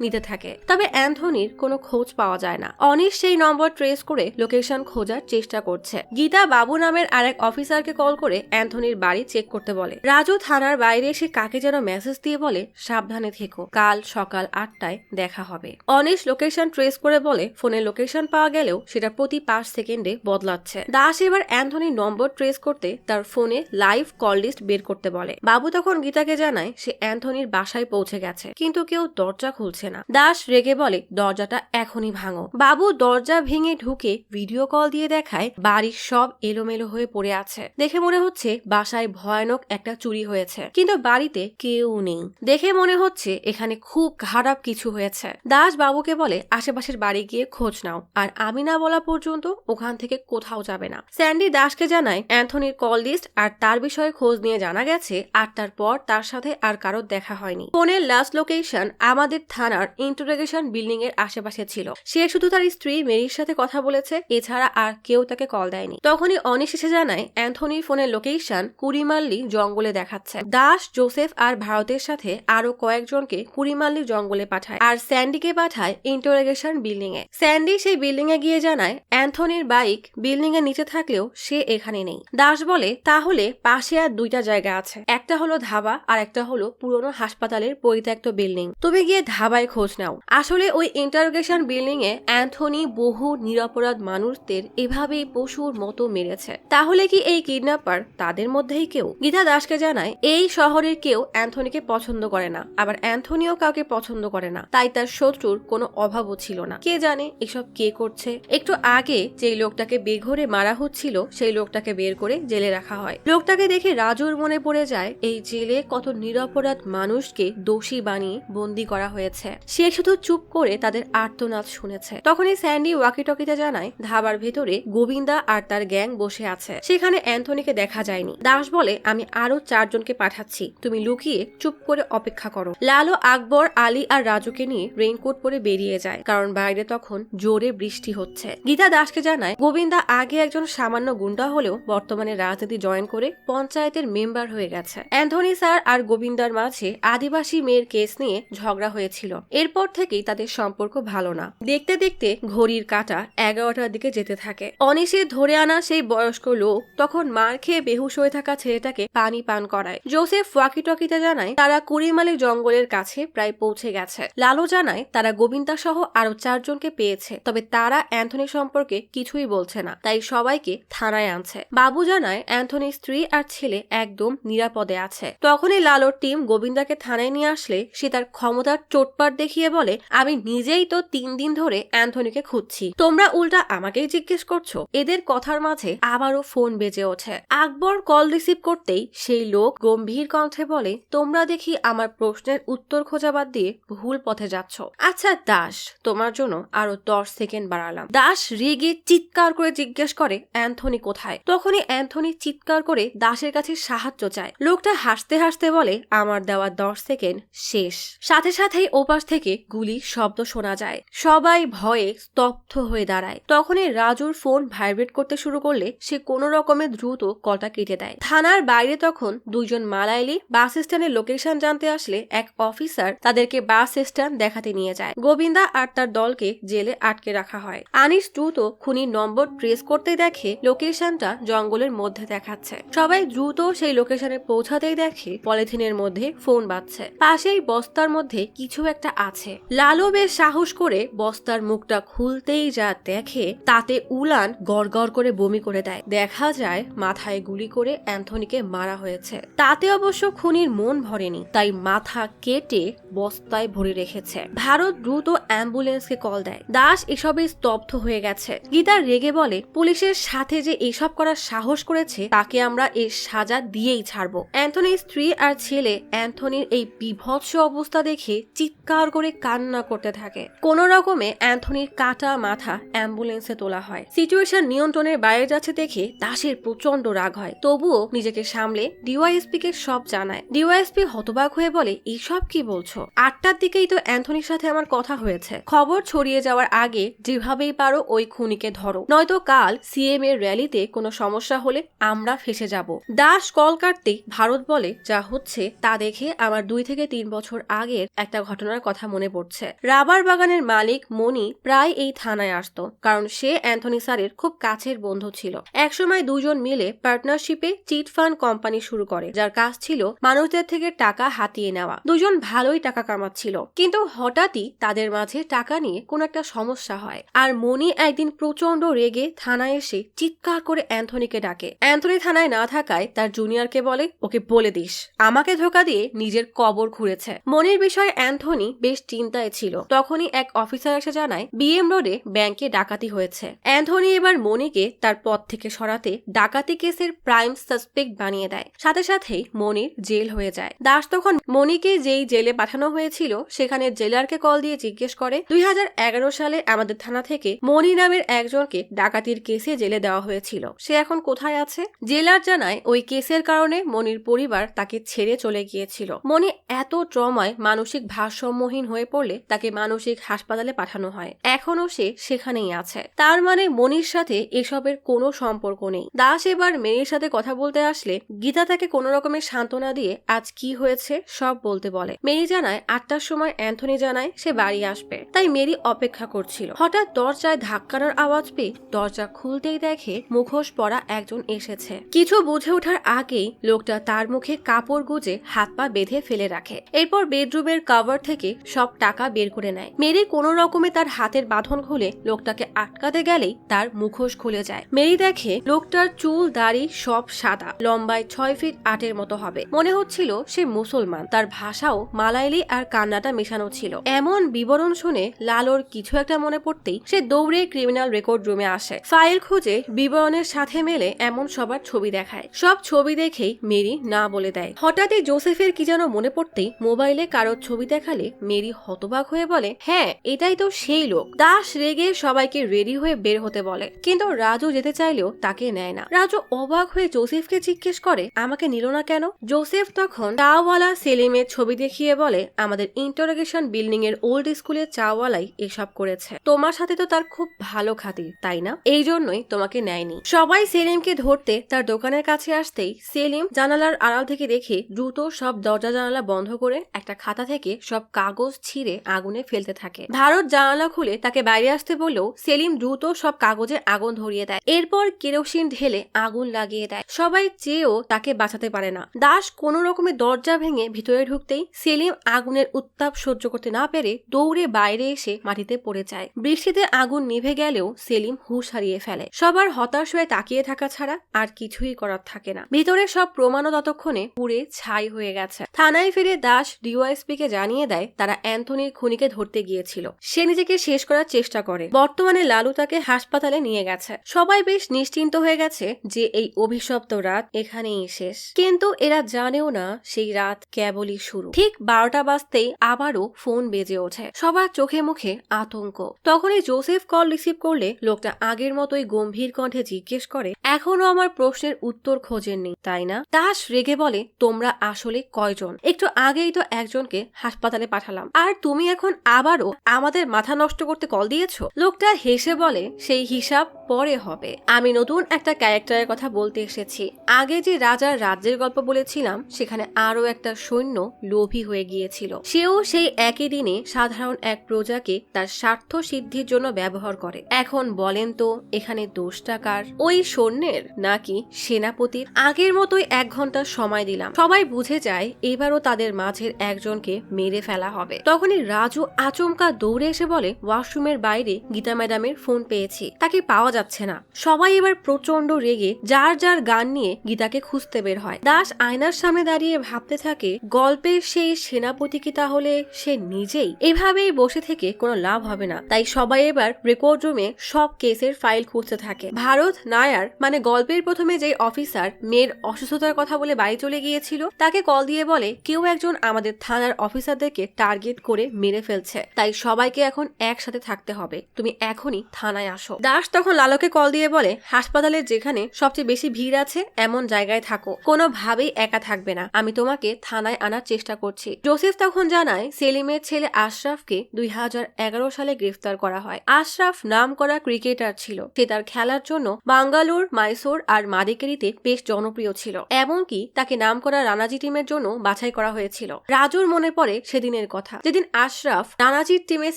নিতে থাকে। তবে অ্যান্থনির কোনো খোঁজ পাওয়া যায় না। অনিশ সেই নম্বর ট্রেস করে লোকেশন খোঁজার চেষ্টা করছে। গীতা বাবু নামের আরেক অফিসারকে কল করে অ্যান্থনির বাড়ি চেক করতে বলে। রাজু থানার বাইরে এসে কাকে যেন মেসেজ দিয়ে বলে সাবধানে থেকো, কাল সকাল 8টায় দেখা হবে। অনিশ লোকেশন ট্রেস করে বলে ফোনে লোকেশন পাওয়া গেলেও সেটা প্রতি 5 সেকেন্ডে বদলাচ্ছে। দাস এবার অ্যান্থনির নম্বর ট্রেস করতে তার ফোনে লাইভ কল লিস্ট বের করতে বলে। বাবু তখন গীতাকে জানায় সে অ্যান্থনির বাসায় পৌঁছে গেছে, কিন্তু কেউ দরজা খুলছে না। দাস রেগে বলে দরজাটা এখনই ভাঙো। বাবু দরজা ভেঙে ঢুকে ভিডিও কল দিয়ে দেখায় বাড়ির সব এলোমেলো হয়ে পড়ে আছে। দেখে মনে হচ্ছে বাসায় ভয়ানক একটা চুরি হয়েছে, কিন্তু বাড়িতে কেউ নেই। দেখে মনে হচ্ছে এখানে খুব খারাপ কিছু হয়েছে। দাস বাবুকে বলে আশেপাশের বাড়ি গিয়ে খোঁজ নাও, আর আমি না বলা পর্যন্ত ওখান থেকে কোথাও যাবে না। স্যান্ডি দাসকে জানায় অ্যান্থনির কল লিস্ট, আর তার বিষয়ে খোঁজ নিয়ে জানা গেছে 8টার পর তার সাথে আর কারোর দেখা হয়নি। ফোনের লাস্ট লোকেশন আমাদের থানার ইন্টারোগেশন বিল্ডিং এর আশেপাশে ছিল। সে শুধু তার স্ত্রী মেরির সাথে কথা বলেছে, এছাড়া আর কেউ তাকে কল দেয়নি। তখনই অনিশ এসে জানায় অ্যান্থনির ফোনের লোকেশন কুড়িমাল্লি জঙ্গলে দেখাচ্ছে। দাস, জোসেফ আর ভারতের সাথে আরো কয়েকজনকে কুড়িমাল্লি জঙ্গলে পাঠায়, আর স্যান্ডিকে পাঠায় ইন্টারোগেশন বিল্ডিং এ। স্যান্ডি সেই বিল্ডিং এ গিয়ে জানায় অ্যান্থনির বাইক বিল্ডিং এর নিচে থাকলেও সে এখানে নেই। দাস বলে তাহলে পাশে আর 2টা জায়গা আছে, একটা হলো ধাবা আর একটা হলো পুরনো হাসপাতালের পরিত্যক্ত বিল্ডিং। তুমি গিয়ে ধাবায় খোঁজ নাও। আসলে ওই ইন্টারোগেশন বিল্ডিং এ অ্যান্থনি বহু নিরপরাধ মানুষদের এভাবেই পশুর মতো মেরেছে। তাহলে কি এই কিডন্যাপার তাদের মধ্যেই কেউ? গীতা দাসকে জানায় এই শহরের কেউ অ্যান্থনিকে পছন্দ করে না, আবার অ্যান্থনিও কাউকে পছন্দ করে না, তাই তার শত্রুর কোনো অভাবও ছিল না। কে জানে এসব কে করছে। একটু আগে যেই লোকটাকে বেঘরে মারা হচ্ছিল সেই লোকটাকে বের করে জেলে রাখা হয়। লোকটাকে দেখে রাজুর মনে পড়ে যায় এই জেলে কত নিরপরাধ মানুষকে দোষী বানিয়ে বন্দি করা হয়েছে। সে শুধু চুপ করে তাদের আর্তনাদ শুনেছে। তখনই স্যান্ডি ওয়াকিটকিতে জানায় ধাবার ভেতরে গোবিন্দা আর তার গ্যাং বসে আছে, সেখানে অ্যান্থনিকে দেখা যায়নি। দাস বলে আমি আরো 4 জনকে পাঠাচ্ছি, তুমি লুকিয়ে চুপ করে অপেক্ষা করো। লালু, আকবর, আলী আর রাজুকে নিয়ে রেইনকোট পরে বেরিয়ে যায়, কারণ বাইরে তখন জোরে বৃষ্টি হচ্ছে। গীতা দাসকে জানায় গোবিন্দা আগে একজন সামান্য গুন্ডা হলেও বর্তমানে রাজনীতি জয়েন করে পঞ্চায়েতের মেম্বার হয়ে গেছে। অ্যান্থনি স্যার আর গোবিন্দার মাঝে আদিবাসী মেয়ের কেস নিয়ে ঝগড়া হয়েছিল, এরপর থেকেই তাদের সম্পর্ক ভালো না। দেখতে দেখতে ঘড়ির কাঁটা 11টার দিকে যেতে থাকে। অনিশে ধরে আনা সেই বয়স্ক লোক তখন মার খেয়ে বেহুশ হয়ে থাকা ছেলেটাকে পানি পান করায়। জোসেফ ওয়াকিটকিতে জানায় তারা কুড়িমালি জঙ্গলের কাছে প্রায় পৌঁছে গেছে। লালু জানায় তারা গোবিন্দা সহ আরো 4 জনকে পেয়েছে, তবে তারা অ্যান্থনি সম্পর্কে কিছুই বলছে না, তাই সবাইকে থানায় আনছে। বাবু জানায় অ্যান্থনির স্ত্রী আর ছেলে একদম নিরাপদে আছে। তখনই লালুর টিম গোবিন্দাকে থানায় নিয়ে আসলে সে তার ক্ষমতার চোটপাট দেখিয়ে বলে আমি নিজেই তো 3 দিন ধরে অ্যান্থনিকে খুঁজছি, তোমরা উল্টা আমাকেই জিজ্ঞেস করছো। এদের কথার মাঝে আবারও ফোন বেজে ওঠে। আকবর কল রিসিভ করতেই সেই লোক গম্ভীর কণ্ঠে বলে তোমরা দেখি আমার প্রশ্নের উত্তর খোঁজা বাদ দিয়ে ভুল পথে যাচ্ছ। আচ্ছা দাস, তোমার জন্য আরো 10 সেকেন্ড বাড়ালাম। দাস রেগে চিৎকার করে জিজ্ঞেস করে অ্যান্থনি কোথায়? তখনই অ্যান্থনি চিৎকার করে দাসের কাছে সাহায্য চায়। লোকটা হাসতে হাসতে বলে আমার দেওয়া 10 সেকেন্ড শেষ। সাথে সাথেই ওপাশ থেকে গুলি শব্দ শোনা যায়। সবাই ভয়ে স্তব্ধ হয়ে দাঁড়ায়। তখনই রাজুর ফোন ভাইব্রেট করতে শুরু করলে সে কোনো রকমে দ্রুত কলটা কেটে দেয়। থানার বাইরে তখন 2 জন মালায়ালি বাস স্ট্যান্ডের লোকেশন জানতে আসলে এক অফিসার তাদেরকে বাস স্ট্যান্ড দেখাতে নিয়ে যায়। গোবিন্দা আর তার দলকে জেলে আটকে রাখা হয়। আনিস দ্রুত খুনির নম্বর ট্রেস করতে দেখে লোকেশনটা জঙ্গলের মধ্যে দেখাচ্ছে। সবাই দ্রুত সেই লোকেশনে পৌঁছাতেই দেখে পলিথিনের মধ্যে ফোন বাজছে। পাশেই বস্তার মধ্যে কিছু একটা আছে। লালু বেশ সাহস করে বস্তার মুখটা খুলতেই যা দেখে তাতে উলান গড়গড় করে বমি করে দেয়। দেখা যায় মাথায় গুলি করে অ্যান্থনিকে মারা হয়েছে। তাতে অবশ্য খুনির মন ভরেনি, তাই মাথা কেটে বস্তায় ভরে রেখেছে। ভারত দ্রুত অ্যাম্বুলেন্সকে কল দেয়। দাস এসবে স্তব্ধ হয়ে গেছে। গীতা রেগে বলে পুলিশের সাথে যে এসব করার সাহস করেছে তাকে আমরা এর সাজা দিয়েই ছাড়বো। অ্যান্থনির স্ত্রী আর ছেলে অ্যান্থনির এই বিভৎস অবস্থা দেখে চিৎকার করে কান্না করতে থাকে। কোন রকমে অ্যান্থনির কাটা মাথা অ্যাম্বুলেন্সে তোলা হয়। সিচুয়েশন নিয়ন্ত্রণের বাইরে যাচ্ছে দেখে দাসের প্রচন্ড রাগ হয়, তবুও নিজেকে সামলে ডিওয়াইএসপি কে সব জানায়। ডিওয়াইএসপি হতবাক হয়ে বলে এইসব কি বলছো? 8টার দিকেই তো অ্যান্থনির সাথে আমার কথা হয়েছে। খবর ছড়িয়ে যাওয়ার আগে যেভাবেই পারো ওই খুনিকে ধরো, নয়তো কাল সিএম এর র্যালিতে কোনো সমস্যা হলে আমরা ফেসে যাব। দাস কল কাটতেই ভারত বলে যা হচ্ছে তা দেখে আমার 2 থেকে 3 বছর আগের একটা ঘটনার কথা মনে পড়ছে। রাবার বাগানের মালিক মনি প্রায় এই থানায় আসতো, কারণ সে অ্যান্থনি স্যারের খুব কাছের বন্ধু ছিল। একসময় 2 জন মিলে পার্টনারশিপে চিট ফান্ড কোম্পানি শুরু করে, যার কাজ ছিল মানুষদের থেকে টাকা হাতিয়ে নেওয়া। 2 জন ভালোই টাকা কামাচ্ছিল, কিন্তু হঠাৎই তাদের মাঝে টাকা নিয়ে কোন একটা সমস্যা হয়। আর মনি একদিন প্রচন্ড রেগে থানায় এসে চিৎকার করে অ্যান্থনিকে ডাকে। অ্যান্থনি থানায় না থাকায় তার জুনিয়রকে বলে ওকে বলে দিস আমাকে ধোকা দিয়ে নিজের কবর খুঁড়েছে। মনির বিষয়ে অ্যান্থনি বেশ চিন্তায় ছিল। তখনই এক অফিসার এসে জানায় বিএম রোডে ব্যাংকে ডাকাতি হয়েছে। অ্যান্থনি অ্যান্থনি এবার মনিকে তার পদ থেকে সরাতে ডাকাতি কেসের প্রাইম সাসপেক্ট বানিয়ে দেয়। সাথে সাথেই মনির জেল হয়ে যায়। দাস তখন মনিকে যেই জেলে পাঠানো হয়েছিল সেখানে জেলারকে কল দিয়ে জিজ্ঞেস করে 2011 সালে আমাদের থানা থেকে মনি নামের একজনকে ডাকাতির কেসে জেলে দেওয়া হয়েছিল, সে এখন কোথায় আছে? জেলার জানায় ওই কেসের কারণে মনির পরিবার তাকে ছেড়ে চলে গিয়েছিল। মনি এত ট্রমায় মানসিক ভারসাম্যহীন হয়ে পড়লে তাকে মানসিক হাসপাতালে পাঠানো হয়। এখনো সে সেখানেই আছে। তার মানে মনির সাথে এসবের কোনো সম্পর্ক নেই। দাস এবার মেরির সাথে কথা বলতে আসলে গীতা তাকে কোনো রকমের সান্ত্বনা দিয়ে আজ কি হয়েছে সব বলতে বলে। মেরি জানায় 8টার সময় অ্যান্থনি জানায় সে বাড়ি আসবে, তাই মেরি অপেক্ষা করছিল। হঠাৎ দরজায় ধাক্কানোর আওয়াজ পেয়ে দরজা খুলতেই দেখে মুখোশ পরা একজন এসেছে। কিছু বুঝে ওঠার আগেই লোকটা তার মুখে কাপড় গুজে হাত পা বেঁধে ফেলে রাখে। এরপর বেডরুমের কভার থেকে সব টাকা বের করে নেয়। মেরি কোনো রকমে তার হাতের বাঁধন খুলে লোকটাকে আটকাতে গেলেই তার মুখোশ খুলে যায়। মেরি দেখে লোকটার চুল দাড়ি সব সাদা, লম্বায় 6 ফিট 8 মতো হবে। মনে হচ্ছিল সে মুসলমান। তার ভাষাও মালায়ালি আর কান্নাটা মেশানো ছিল। এমন বিবরণ শুনে লালোর কিছু একটা মনে পড়তেই সে দৌড়ে ক্রিমিনাল রেকর্ড রুমে আসে। ফাইল খুঁজে বিবরণের সাথে মেলে এমন সবার ছবি দেখায়। সব ছবি দেখেই মেরি না বলে দেয়। হঠাৎই জোসেফের কি যেন মনে পড়তেই মোবাইলে কারোর ছবি দেখালে মেরি হতবাক হয়ে বলে, হ্যাঁ এটাই তো সেই লোক। দাস রেগে সবাইকে রেডি হয়ে বের হতে বলে, কিন্তু রাজু যেতে চাইলেও তাকে নেয় না। রাজু অবাক হয়ে জোসেফকে জিজ্ঞেস করে, আমাকে নিল না কেন? জোসেফ তখন চাওয়ালা সেলিমের ছবি দেখিয়ে বলে, আমাদের ইন্টারোগেশন বিল্ডিং এর ওল্ড স্কুলের চাওয়ালাই এসব করেছে। তোমার সাথে তো তার খুব ভালো খাতির, তাই না? এই জন্যই তোমাকে নেয়নি। সবাই সেলিমকে ধরতে তার দোকানের কাছে আসতেই সেলিম জানালার আড়াল থেকে দেখে দ্রুত সব দরজা জানালা বন্ধ করে একটা খাতা থেকে সব কাগজ ছিঁড়ে আগুনে ফেলতে থাকে। ভারত জানালা খুলে তাকে বাইরে আসতে বললেও সেলিম দ্রুত সব কাগজে আগুন ধরিয়ে দেয়। এরপর কেরোসিন ঢেলে আগুন লাগিয়ে দেয়। সবাই চেয়েও তাকে বাঁচাতে পারে না। দাস কোন রকমের দরজা ভেঙে ভিতরে ঢুকতেই সেলিম আগুনের উত্তাপ সহ্য করতে না পেরে দৌড়ে বাইরে এসে মাটিতে পড়ে যায়। বৃষ্টিতে আগুন নিভে গেলেও সেলিম হুঁশ হারিয়ে ফেলে। সবার হতাশ হয়ে তাকিয়ে থাকা ছাড়া আর কিছুই করার থাকে না। ভিতরে সব প্রমাণও ততক্ষণে পুড়ে ছাই হয়ে গেছে। থানায় ফিরে দাস ডিওএসপি কে জানিয়ে দেয় তারা অ্যান্থনির খুনিকে ধরতে গিয়েছিল। সে নিজেকে শেষ করার চেষ্টা করে। বর্তমানে লালু তাকে হাসপাতালে নিয়ে গেছে। সবাই বেশ নিশ্চিন্ত হয়ে গেছে যে এই অভিশপ্ত রাত এখানেই শেষ। কিন্তু এরা জানেও না সেই রাত কেবলই শুরু। ঠিক 12টা বাজতেই আবারও ফোন বেজে ওঠে। সবার চোখে মুখে আতঙ্ক। তখনই জোসেফ কল রিসিভ করলে লোকটা আগের মতোই গম্ভীর কণ্ঠে জিজ্ঞেস করে, এখনো আমার প্রশ্নের উত্তর খোঁজেননি তাই না? দাস রেগে বলে, তোমরা আসলে কয়জন? একটু আগেই তো একজনকে হাসপাতালে পাঠালাম, আর তুমি এখন আবারও আমাদের মাথা নষ্ট করতে কল দিয়েছো? লোকটা হেসে বলে, সেই হিসাব পরে হবে। আমি নতুন একটা ক্যারেক্টারের কথা বলতে এসেছি। আগে যে রাজার রাজ্যের গল্প বলেছিলাম সেখানে আরো একটা সৈন্য লোভী হয়ে গিয়েছিল। সেও সেই একই দিনে সাধারণ এক প্রজাকে তার স্বার্থ সিদ্ধির জন্য ব্যবহার করে। এখন বলেন তো এখানে দোষটা কার? ওই সৈন্যের নাকি সেনাপতির? আগের মতোই 1 ঘন্টা সময় দিলাম। সবাই বুঝে যায় এবারও তাদের মাঝের একজনকে মেরে ফেলা হবে। তখনই রাজু আচমকা দৌড়ে এসে বলে, ওয়াশরুমের বাইরে গীতা ম্যাডামের ফোন পেয়েছি, তাকে পাওয়া যাচ্ছে না। সবাই এবার প্রচন্ড রেগে যার যার গান নিয়ে গীতাকে খুঁজতে বের হয়। দাস আয়নার সামনে দাঁড়িয়ে ভাবতে থাকে, গল্পের সেই সেনাপতি কি তাহলে সে নিজেই? এভাবেই বসে থেকে কোনো লাভ হবে না। তাই সবাই এবার রেকর্ড রুমে সব কেসের ফাইল খুঁজতে থাকে। ভারত নায়ার মানে গল্পের প্রথমে যে অফিসার মেয়ের অসুস্থতার কথা বলে বাড়ি চলে গিয়েছিল, তাকে কল দিয়ে বলে কেউ একজন আমাদের থানার অফিসারদেরকে টার্গেট করে মেরে ফেলছে, তাই সবাইকে এখন একসাথে থাকতে হবে। তুমি এখনই থানায় আসো। দাস তখন লালুকে কল দিয়ে বলে, হাসপাতালের যেখানে সবচেয়ে বেশি ভিড় আছে এমন জায়গায় থাকো, কোনোভাবেই একা থাকবে না। আমি তোমাকে থানায় আনার চেষ্টা করছি। জোসেফ তখন জানায় সেলিমের ছেলে আশরাফকে 2011 সালে গ্রেফতার করা হয়। আশরাফ নাম করা ক্রিকেটার ছিল। সে তার খেলার জন্য বাঙ্গালোর, মাইসোর আর মাদিকেরিতে বেশ জনপ্রিয় ছিল। এমনকি তাকে নাম করা রানাজি টিমের জন্য বাছাই করা হয়েছিল। রাজুর মনে পড়ে সেদিনের কথা, যেদিন আশরাফ রানাজির টিমে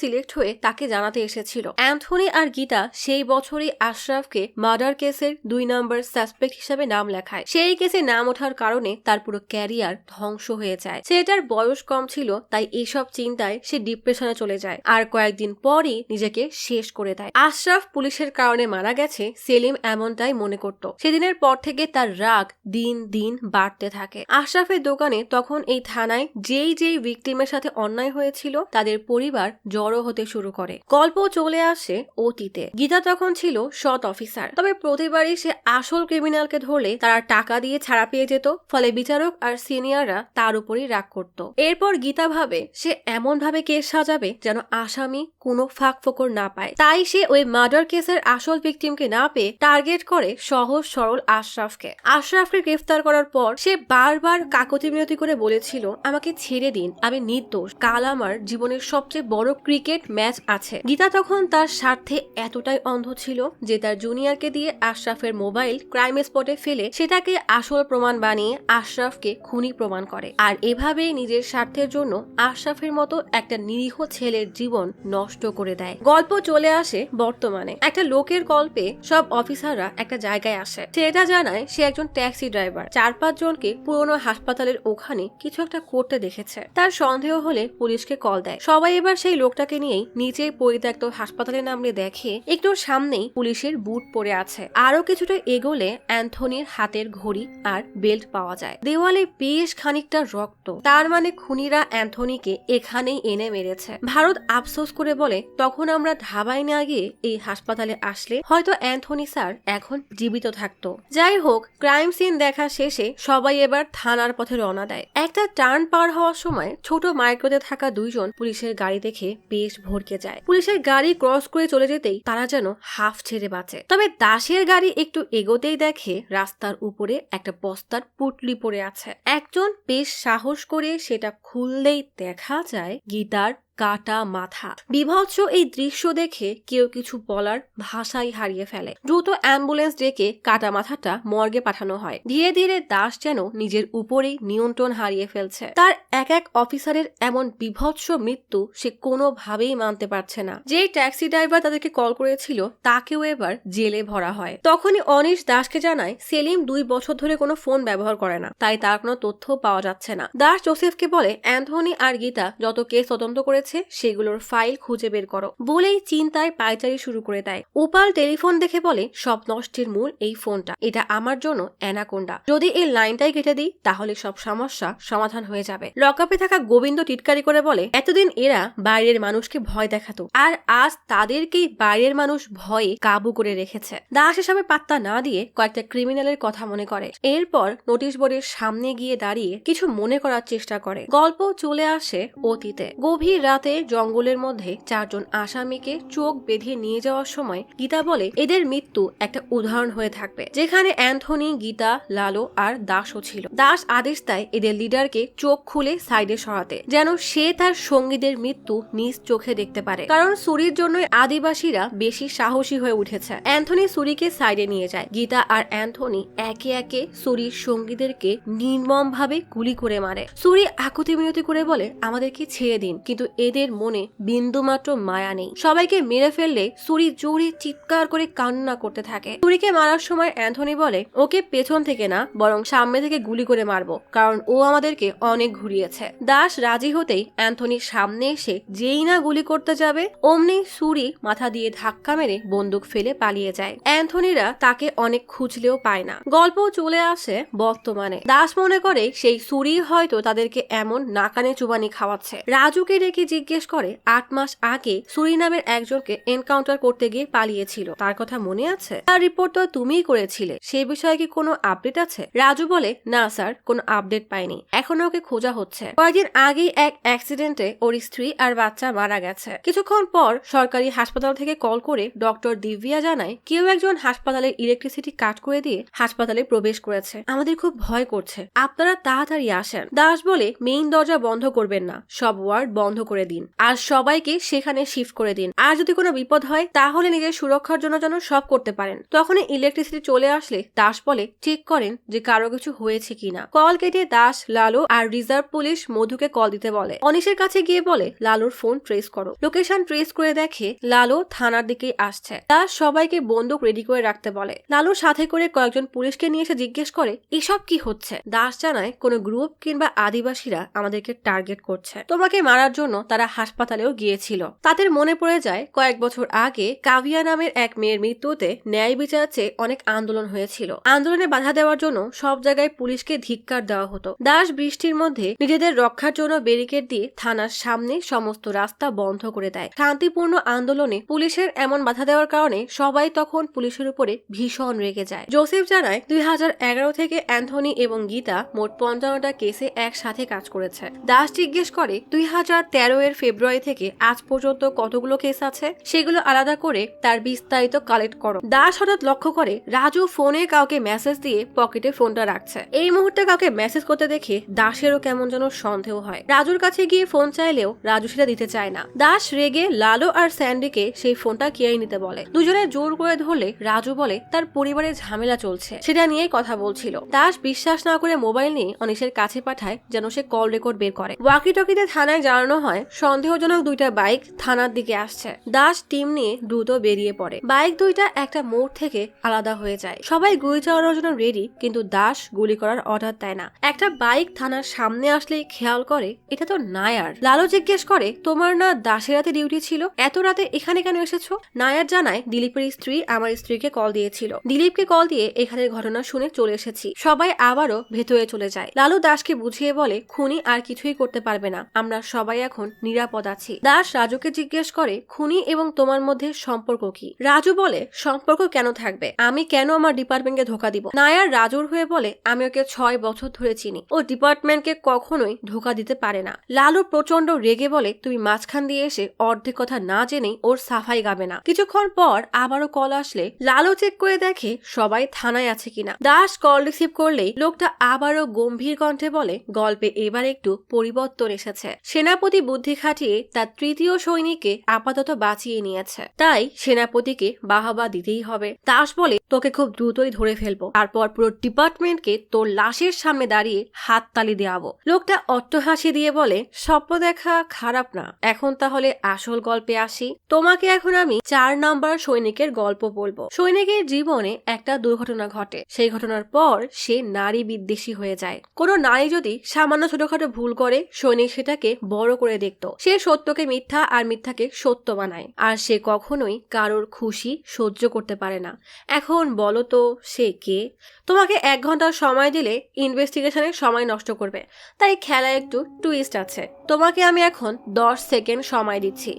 সিলেক্ট হয়ে তাকে জানাতে এসেছিল। অ্যান্থনি আর গীতা সেই বছরই আশরাফকে মার্ডার কেসের 2 নম্বর সাসপেক্ট হিসেবে নাম লেখায়। সেই কেসে নাম ওঠার কারণে তার পুরো ক্যারিয়ার ধ্বংস হয়ে যায়। ছেলেটার বয়স কম ছিল, তাই এসব চিন্তায় সে ডিপ্রেশনে চলে যায় আর কয়েকদিন পরই নিজেকে শেষ করে দেয়। আশরাফ পুলিশের কারণে মারা গেছে সেলিম এমনটাই মনে করত। সেদিনের পর থেকে তার রাগ দিন দিন বাড়তে থাকে। আশরাফের দোকানে তখন এই থানায় যেই ভিকটিমের সাথে অন্যায় হয়েছিল তাদের পরিবার জড়ো হতে শুরু করে। গল্প চলে আসে অতীতে। গীতা তখন ছিল সৎ অফিসার, তবে প্রতিবারই সে আসল ক্রিমিনালকে ধরলে তারা টাকা দিয়ে ছাড়া পেয়ে যেত, ফলে বিচারক আর সিনিয়ররা তার উপরই রাগ করত। এরপর গীতা ভাবে সে এমন ভাবে কেস সাজাবে যেন আসামি কোনো ফাঁক ফোকর না পায়। তাই সে ওই মার্ডার কেসের আসল ভিকটিমকে না পেয়ে টার্গেট করে সহজ সরল আশরাফকে। আশরাফকে গ্রেফতার করার পর সে বারবার কাকতি মিনতি করে বলেছিল, আমাকে ছেড়ে দিন, আমি নির্দোষ, কাল আমার জীবনের সবচেয়ে বড় ক্রিকেট ম্যাচ আছে। গীতা তখন তার স্বার্থে এতটাই অন্ধ ছিল যে তার জুনিয়রকে দিয়ে আশরাফের মোবাইল ক্রাইম স্পটে ফেলে সেটাকে আসল প্রমাণ বানিয়ে আশরাফকে খুনি প্রমাণ করে, আর এভাবেই নিজের স্বার্থের জন্য আশরাফের মতো একটা নিরীহ ছেলের জীবন নষ্ট করে দেয়। গল্প চলে আসে বর্তমানে। একটা লোকের গল্পে সব অফিসাররা একটা জায়গায় আসে। সেটা জানায় সে একজন ট্যাক্সি ড্রাইভার 4-5 জনকে পুরনো হাসপাতালের ওখানে কিছু একটা করতে দেখেছে। তার সন্দেহ হলে পুলিশকে কল দেয়। সবাই এবার সেই লোকটাকে নিয়েই নিচে পরিত্যক্ত হাসপাতালে নামলে দেখে একটু সামনেই পুলিশের বুট পড়ে আছে। আরো কিছুটা এগোলে অ্যান্থনির হাতের ঘড়ি আর বেল্ট পাওয়া যায়। দেওয়ালে বেশ খানিকটা রক্ত, তার মানে খুনিরা অ্যান্থনিকে এখানেই এনে মেরেছে। ভারত আফসোস করে বলে, তখন আমরা ধাবায় না গিয়ে এই হাসপাতালে আসলে হয়তো অ্যান্থনি স্যার এখন জীবিত থাকতো। যাই হোক, ক্রাইম সিন দেখা শেষে সবাই এবার থানার পথে রওনা দেয়। একটা টার্ন পার হওয়ার সময় ছোট মাইক্রোতে থাকা 2 জন পুলিশের গাড়ি দেখে বেশ ভড়কে যায়। পুলিশের গাড়ি ক্রস করে চলে যেতেই তারা যেন হাফ ছেড়ে বাঁচে। তবে দাসের গাড়ি একটু এগোতেই দেখে রাস্তার উপরে একটা বস্তার পুটলি পড়ে আছে। একজন বেশ সাহস করে সেটা খুললেই দেখা যায় গীতার কাটা মাথা। বিভৎস এই দৃশ্য দেখে কেউ কিছু বলার ভাষাই হারিয়ে ফেলে। দ্রুত অ্যাম্বুলেন্স ডেকে কাটা মাথাটা মর্গে পাঠানো হয়। ধীরে ধীরে দাস যেন নিজের উপরেই নিয়ন্ত্রণ হারিয়ে ফেলছে। তার এক অফিসারের এমন বিভৎস মৃত্যু সে কোনোভাবেই মানতে পারছে না। যেই ট্যাক্সি ড্রাইভার তাদেরকে কল করেছিল তাকেও এবার জেলে ভরা হয়। তখনই অনিশ দাসকে জানায় সেলিম 2 বছর ধরে কোনো ফোন ব্যবহার করে না, তাই তার কোনো তথ্য পাওয়া যাচ্ছে না। দাস জোসেফকে বলে, অ্যান্থনি আর গীতা যত কেস তদন্ত করেছে সেগুলোর ফাইল খুঁজে বের করো বলেই চিন্তায় পায়চারি শুরু করে দেয়। উপাল টেলিফোন দেখে বলে, সব নষ্টের মূল এই ফোনটা, এটা আমার জন্য অ্যানাকোন্ডা, যদি এই লাইনটাই কেটে দিই তাহলে সব সমস্যা সমাধান হয়ে যাবে। লকআপে থাকা গোবিন্দ টিটকারি করে বলে, এতদিন এরা বাইরের মানুষকে ভয় দেখাতো, আর আজ তাদেরকেই বাইরের মানুষ ভয়ে কাবু করে রেখেছে। দাস এসবে পাত্তা না দিয়ে কয়েকটা ক্রিমিনালের কথা মনে করে। এরপর নোটিশ বোর্ডের সামনে গিয়ে দাঁড়িয়ে কিছু মনে করার চেষ্টা করে। গল্প চলে আসে অতীতে। গভীর রাতে জঙ্গলের মধ্যে 4 জন আসামিকে চোখ বেঁধে নিয়ে যাওয়ার সময় গীতা বলে, এদের মৃত্যু একটা উদাহরণ হয়ে থাকবে, যেখানে অ্যান্থনি, গীতা, লালো আর দাসও ছিল। দাস আদেশ দেয় এদের লিডারকে চোখ খুলে সাইডে সরাতে, যেন সে তার সঙ্গীদের মৃত্যু নিজ চোখে দেখতে পারে। কারণ সুরির জন্য আদিবাসীরা বেশি সাহসী হয়ে উঠেছে। অ্যান্থনি সুরিকে সাইডে নিয়ে যায়। গীতা আর অ্যান্থনি একে একে সুরির সঙ্গীদেরকে নির্মম ভাবে গুলি করে মারে। সুরি আকুতি মিনতি করে বলে, আমাদেরকে ছেড়ে দিন, কিন্তু এদের মনে বিন্দুমাত্র মায়া নেই। সবাইকে মেরে ফেললে সুরি জোরে চিৎকার করে কান্না করতে থাকে। সুরিকে মারার সময় অ্যান্থনি বলে, ওকে পেছন থেকে না বরং সামনে থেকে গুলি করে মারবো, কারণ ও আমাদেরকে অনেক ঘুরিয়েছে। দাস রাজি হতেই অ্যান্থনির সামনে এসে যেই না গুলি করতে যাবে অমনি সুরি মাথা দিয়ে ধাক্কা মেরে বন্দুক ফেলে পালিয়ে যায়। অ্যান্থনিরা তাকে অনেক খুঁজলেও পায় না। গল্প চলে আসে বর্তমানে। দাস মনে করে সেই সুরি হয়তো তাদেরকে এমন নাকানে চুবানি খাওয়াচ্ছে। রাজুকে ডেকে জিজ্ঞেস করে 8 মাস আগে সুরি নামের একজনকে এনকাউন্টার করতে গিয়ে পালিয়েছিল, তার কথা মনে আছে? তার রিপোর্ট তো তুমিই করেছিলে, সে বিষয়ে কি কোনো আপডেট আছে? রাজু বলে, না স্যার, কোনো আপডেট পাইনি, এখনো ওকে খোঁজা হচ্ছে। কয়েকদিন আগেই এক অ্যাক্সিডেন্টে ওর স্ত্রী আর বাচ্চা মারা গেছে। কিছুক্ষণ পর সরকারি হাসপাতাল থেকে কল করে ডক্টর দিব্যা জানায় কেউ একজন হাসপাতালের ইলেকট্রিসিটি কাট করে দিয়ে হাসপাতালে প্রবেশ করেছে। আমাদের খুব ভয় করছে, আপনারা তাড়াতাড়ি আসেন। দাস বলে, মেইন দরজা বন্ধ করবেন না, সব ওয়ার্ড বন্ধ করে দিন আর সবাইকে সেখানে শিফট করে দিন। আর যদি কোনো বিপদ হয় তাহলে নিজের সুরক্ষার জন্য যেন সব করতে পারেন। তখনই ইলেকট্রিসিটি চলে আসলে দাস বলে, চেক করেন যে কারো কিছু হয়েছে কিনা। কল কেটে দাস লালু আর রিজার্ভ পুলিশ মধুকে কল দিতে বলে। অনিশের কাছে গিয়ে বলে, লালুর ফোন ট্রেস করো। লোকেশন ট্রেস করে দেখে লালু থানার দিকেই আসছে। দাস সবাইকে বন্দুক রেডি করে রাখতে বলে। লালুর সাথে করে কয়েকজন পুলিশকে নিয়ে এসে জিজ্ঞেস করে, এসব কি হচ্ছে? দাস জানায়, কোনো গ্রুপ কিংবা আদিবাসীরা আমাদেরকে টার্গেট করছে, তোমাকে মারার জন্য তারা হাসপাতালেও গিয়েছিল। তাদের মনে পড়ে যায় কয়েক বছর আগে কাভিয়া নামের এক মেয়ের মৃত্যুতে ন্যায় বিচার চেয়ে অনেক আন্দোলন হয়েছিল। আন্দোলনে বাধা দেওয়ার জন্য সব জায়গায় পুলিশকে ধিক্কার দেওয়া হতো। দাস বৃষ্টির মধ্যে নিজেদের রক্ষার জন্য ব্যারিকেড দিয়ে থানার সামনে সমস্ত রাস্তা বন্ধ করে দেয়। শান্তিপূর্ণ আন্দোলনে পুলিশের এমন বাধা দেওয়ার কারণে সবাই তখন পুলিশের উপরে ভীষণ রেগে যায়। জোসেফ জানায় 2011 থেকে অ্যান্থনি এবং গীতা মোট 55টা কেসে একসাথে কাজ করেছে। দাস জিজ্ঞেস করে 2013 এর ফেব্রুয়ারি থেকে আজ পর্যন্ত কতগুলো কেস আছে, সেগুলো আলাদা করে তার বিস্তারিত কালেক্ট করো। দাস হঠাৎ লক্ষ্য করে রাজু ফোনে কাউকে মেসেজ দিয়ে পকেটে ফোনটা রাখছে। এই মুহূর্তে কাউকে মেসেজ করতে দেখে দাসেরও কেমন যেন সন্দেহ হয়। রাজুর কাছে গিয়ে ফোন চাইলেও রাজু সেটা দিতে চায় না। দাস রেগে লালু আর স্যান্ডিকে সেই ফোনটা কেড়ে নিতে বলে। দুজনে জোর করে ধরলে রাজু বলে তার পরিবারে ঝামেলা চলছে, সেটা নিয়েই কথা বলছিল। দাস বিশ্বাস না করে মোবাইল নিয়ে অনিশের কাছে পাঠায় যেন সে কল রেকর্ড বের করে। ওয়াকি টকিতে থানায় জানানো হয় সন্দেহজনক দুইটা বাইক থানার দিকে আসছে। দাস টিম নিয়ে দ্রুত বেরিয়ে পড়ে। বাইক দুইটা একটা মোড় থেকে আলাদা হয়ে যায়। সবাই গুলি চালানোর জন্য রেডি, কিন্তু দাস গুলি করার অর্ডার দেয় না। একটা বাইক থানার সামনে আসলেই খেয়াল করে এটা তো নায়ার। লালু জিজ্ঞেস করে তোমার না দাসের রাতে ডিউটি ছিল, এত রাতে এখানে কেন এসেছো? নায়ার জানায় দিলীপের স্ত্রী আমার স্ত্রীকে কল দিয়েছিল, দিলীপকে কল দিয়ে এখানের ঘটনা শুনে চলে এসেছি। সবাই আবারও ভেতরে চলে যায়। লালু দাসকে বুঝিয়ে বলে খুনি আর কিছুই করতে পারবে না, আমরা সবাই এখন নিরাপদ আছি। দাস রাজুকে জিজ্ঞেস করে খুনি এবং তোমার মধ্যে সম্পর্ক কি? রাজু বলে সম্পর্ক কেন থাকবে, আমি কেন আমার ডিপার্টমেন্টকে ধোকা দিব? নায়ার রাজুর হয়ে বলে আমি ওকে 6 বছর ধরে চিনি, ও ডিপার্টমেন্টকে কখনোই ধোকা দিতে পারে না। লালু প্রচন্ড রেগে বলে তুমি মাঝখান দিয়ে এসে অর্ধেক কথা না জেনেই ওর সাফাই গাবে না। কিছুক্ষণ পর আবারও কল আসলে লালু চেক করে দেখে সবাই থানায় আছে কিনা। দাস কল রিসিভ করলেই লোকটা আবারও গম্ভীর কণ্ঠে বলে গল্পে এবার একটু পরিবর্তন এসেছে। সেনাপতি বুদ্ধি খাটিয়ে তার তৃতীয় সৈনিককে আপাতত বাঁচিয়ে নিয়েছে, তাই সেনাপতিকে বাহবা দিতেই হবে। দাস বলে তোকে খুব দ্রুতই ধরে ফেলবো, তারপর পুরো ডিপার্টমেন্টকে তোর লাশের সামনে দাঁড়িয়ে হাততালি দেওয়াবো। লোকটা অট্টহাসি দিয়ে বলে স্বপ্ন দেখা খারাপ না, এখন তাহলে আসল গল্পে আসি। তোমাকে এখন আমি 4 নাম্বার সৈনিকের গল্প বলবো। সৈনিকের জীবনে একটা দুর্ঘটনা ঘটে। সেই ঘটনার পর সে নারী বিদ্বেষী হয়ে যায়। কোনো নারী যদি সামান্য ছোটখাটো ভুল করে সৈনিক সেটাকে বড় করে দেখতো। সে সত্যকে মিথ্যা আর মিথ্যাকে সত্য বানায়, আর সে কখনোই কারোর খুশি সহ্য করতে পারে না। এখন বলো তো সে কে? তোমাকে 1 ঘন্টা সময় দিলে ইনভেস্টিগেশনের সময় নষ্ট করবে, তাই খেলা একটু টুইস্ট আছে। তোমাকে আমি এখন 10 সেকেন্ড সময় দিচ্ছি।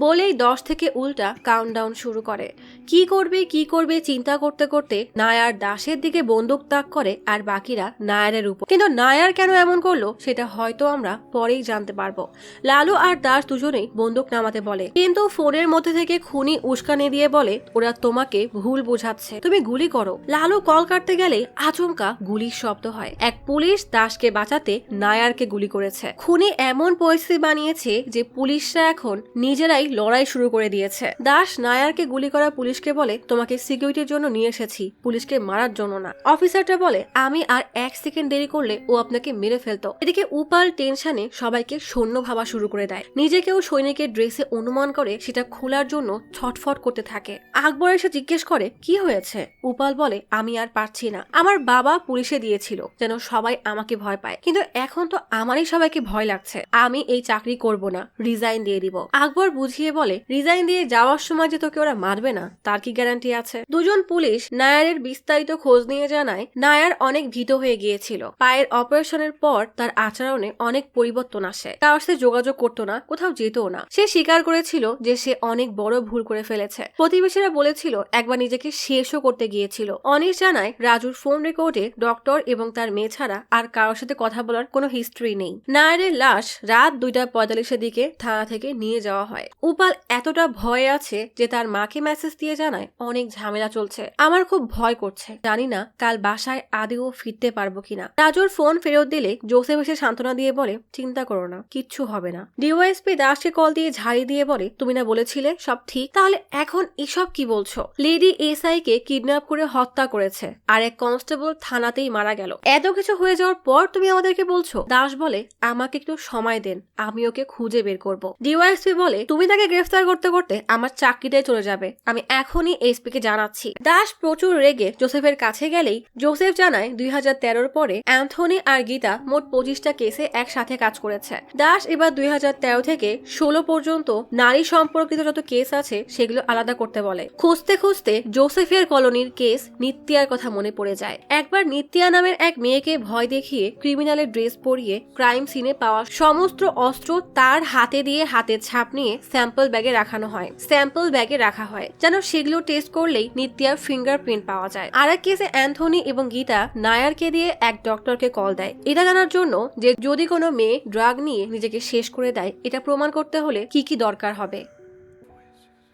বলেই 10 থেকে উল্টা কাউন্টডাউন শুরু করে। কি করবে চিন্তা করতে করতে নায়ার দাসের দিকে বন্দুক তাক করে আর বাকিরা নায়ারের উপর। কিন্তু নায়ার কেন এমন করলো সেটা হয়তো আমরা পরেই জানতে পারবো। লালু আর দাস দুজনেই বন্দুক নামাতে বলে, কিন্তু ফোনের মধ্যে থেকে খুনি উস্কানি দিয়ে বলে ওরা তোমাকে ভুল বোঝাচ্ছে, তুমি গুলি করো। লালু কল কাটতে গেলে আচমকা গুলির শব্দ হয়। এক পুলিশ দাসকে বাঁচাতে নায়ারকে গুলি করেছে। খুনি এমন পরিস্থিতি বানিয়েছে যে পুলিশরা এখন নিজেরাই লড়াই শুরু করে দিয়েছে। দাস নায়ারকে গুলি করা পুলিশকে বলে তোমাকে সিকিউরিটির জন্য নিয়ে এসেছি, পুলিশকে মারার জন্য না। অফিসারটা বলে আমি আর 1 সেকেন্ড দেরি করলে ও আপনাকে মেরে ফেলতো। এদিকে উপাল টেনশনে সবাইকে সৈন্য ভাবা শুরু করে দেয়। নিজেকেও সৈনিকের ড্রেসে অনুমান করে সেটা খোলার জন্য ছটফট করতে থাকে। আকবর এসে জিজ্ঞেস করে কি হয়েছে? উপাল বলে আমি আর পারছি না, আমার বাবা পুলিশে দিয়েছিল যেন সবাই আমাকে ভয় পায়, কিন্তু এখন তো আমারই সবাইকে ভয় লাগছে, আমি এই চাকরি করব না, রিজাইন দিয়ে দিব। আকবর বুঝিয়ে বলে রিজাইন দিয়ে যাওয়ার সময় যে তোকে ওরা মারবে না তার কি গ্যারান্টি আছে? দুজন পুলিশ নায়ারের বিস্তারিত খোঁজ নিয়ে জানায় নায়ার অনেক ভীত হয়ে গিয়েছিল। পায়ের অপারেশনের পর তার আচরণে অনেক পরিবর্তন আসে। কারোর সাথে যোগাযোগ করতো না, কোথাও যেতও না। সে স্বীকার করেছিল যে সে অনেক বড় ভুল করে ফেলেছে। প্রতিবেশীরা বলেছিল একবার নিজেকে শেষও করতে গিয়েছিল। অনিশ জানায় রাজুর ফোন রেকর্ডে ডক্টর এবং তার মেয়ে ছাড়া আর কারোর সাথে কথা বলার কোনো হিস্ট্রি নেই। নায়ারের লাশ রাত 2:45 দিকে থানা থেকে নিয়ে যাওয়া হয়। উপাল এতটা ভয়ে আছে যে তার মাকে মেসেজ দিয়ে জানায় অনেক ঝামেলা চলছে, আমার খুব ভয় করছে, জানি না কাল বাসায় আদেও ফিরতে পারবো কিনা। রাজুর ফোন ফেরত দিলে জোসেফ এসে সান্ত্বনা দিয়ে বলে চিন্তা করো না, কিচ্ছু হবে না। ডিওএসপি দাসকে কল দিয়ে ঝাড়ি দিয়ে বলে তুমি না বলেছিলে সব ঠিক, তাহলে এখন এসব কি বলছো? লেডি এসআই কে কিডন্যাপ করে হত্যা করেছে, আর এক কনস্টেবল থানাতেই মারা গেল। এত কিছু হয়ে যাওয়ার পর তুমি আমাদেরকে বলছো? দাস বলে, আমাকে একটু সময় দেন, আমি ওকে খুঁজে বের করব। ডিওয়াইএসপি বলে, তুমি তাকে গ্রেফতার করতে করতে আমার চাকরিটাই চলে যাবে, আমি এখনই এসপি কে জানাচ্ছি। দাস প্রচুর রেগে জোসেফের কাছে গেলেই জোসেফ জানায় 2013 পরে অ্যান্থনি আর গীতা মোট 25টা কেসে একসাথে কাজ করেছে। দাস এবার 2013 থেকে 16 পর্যন্ত নারী সম্পর্কিত যত কেস আছে সেগুলো আলাদা করতে বলে। খুঁজতে খুঁজতে জোসেফের কলোনির কেস নিত্যার কথা মনে পড়ে যায়। একবার নিত্যা নামের এক মেয়েকে ভয় দেখিয়ে ক্রিমিনালের ড্রেস পরিয়ে ক্রাইম সিনে পাওয়া সমস্ত অস্ত্র তার হাতে দিয়ে হাতের ছাপ নিয়ে স্যাম্পল ব্যাগে রাখা হয় যেন সেগুলো টেস্ট করলেই নিত্যার ফিঙ্গারপ্রিন্ট পাওয়া যায়। আর এক কেসে অ্যান্থনি এবং গীতা নায়ারকে দিয়ে এক ডক্টরকে কল দেয় এটা জানার জন্য যে যদি কোনো মেয়ে ড্রাগ নিয়ে নিজেকে শেষ করে দেয় এটা প্রমাণ করতে হলে কি কি দরকার হবে।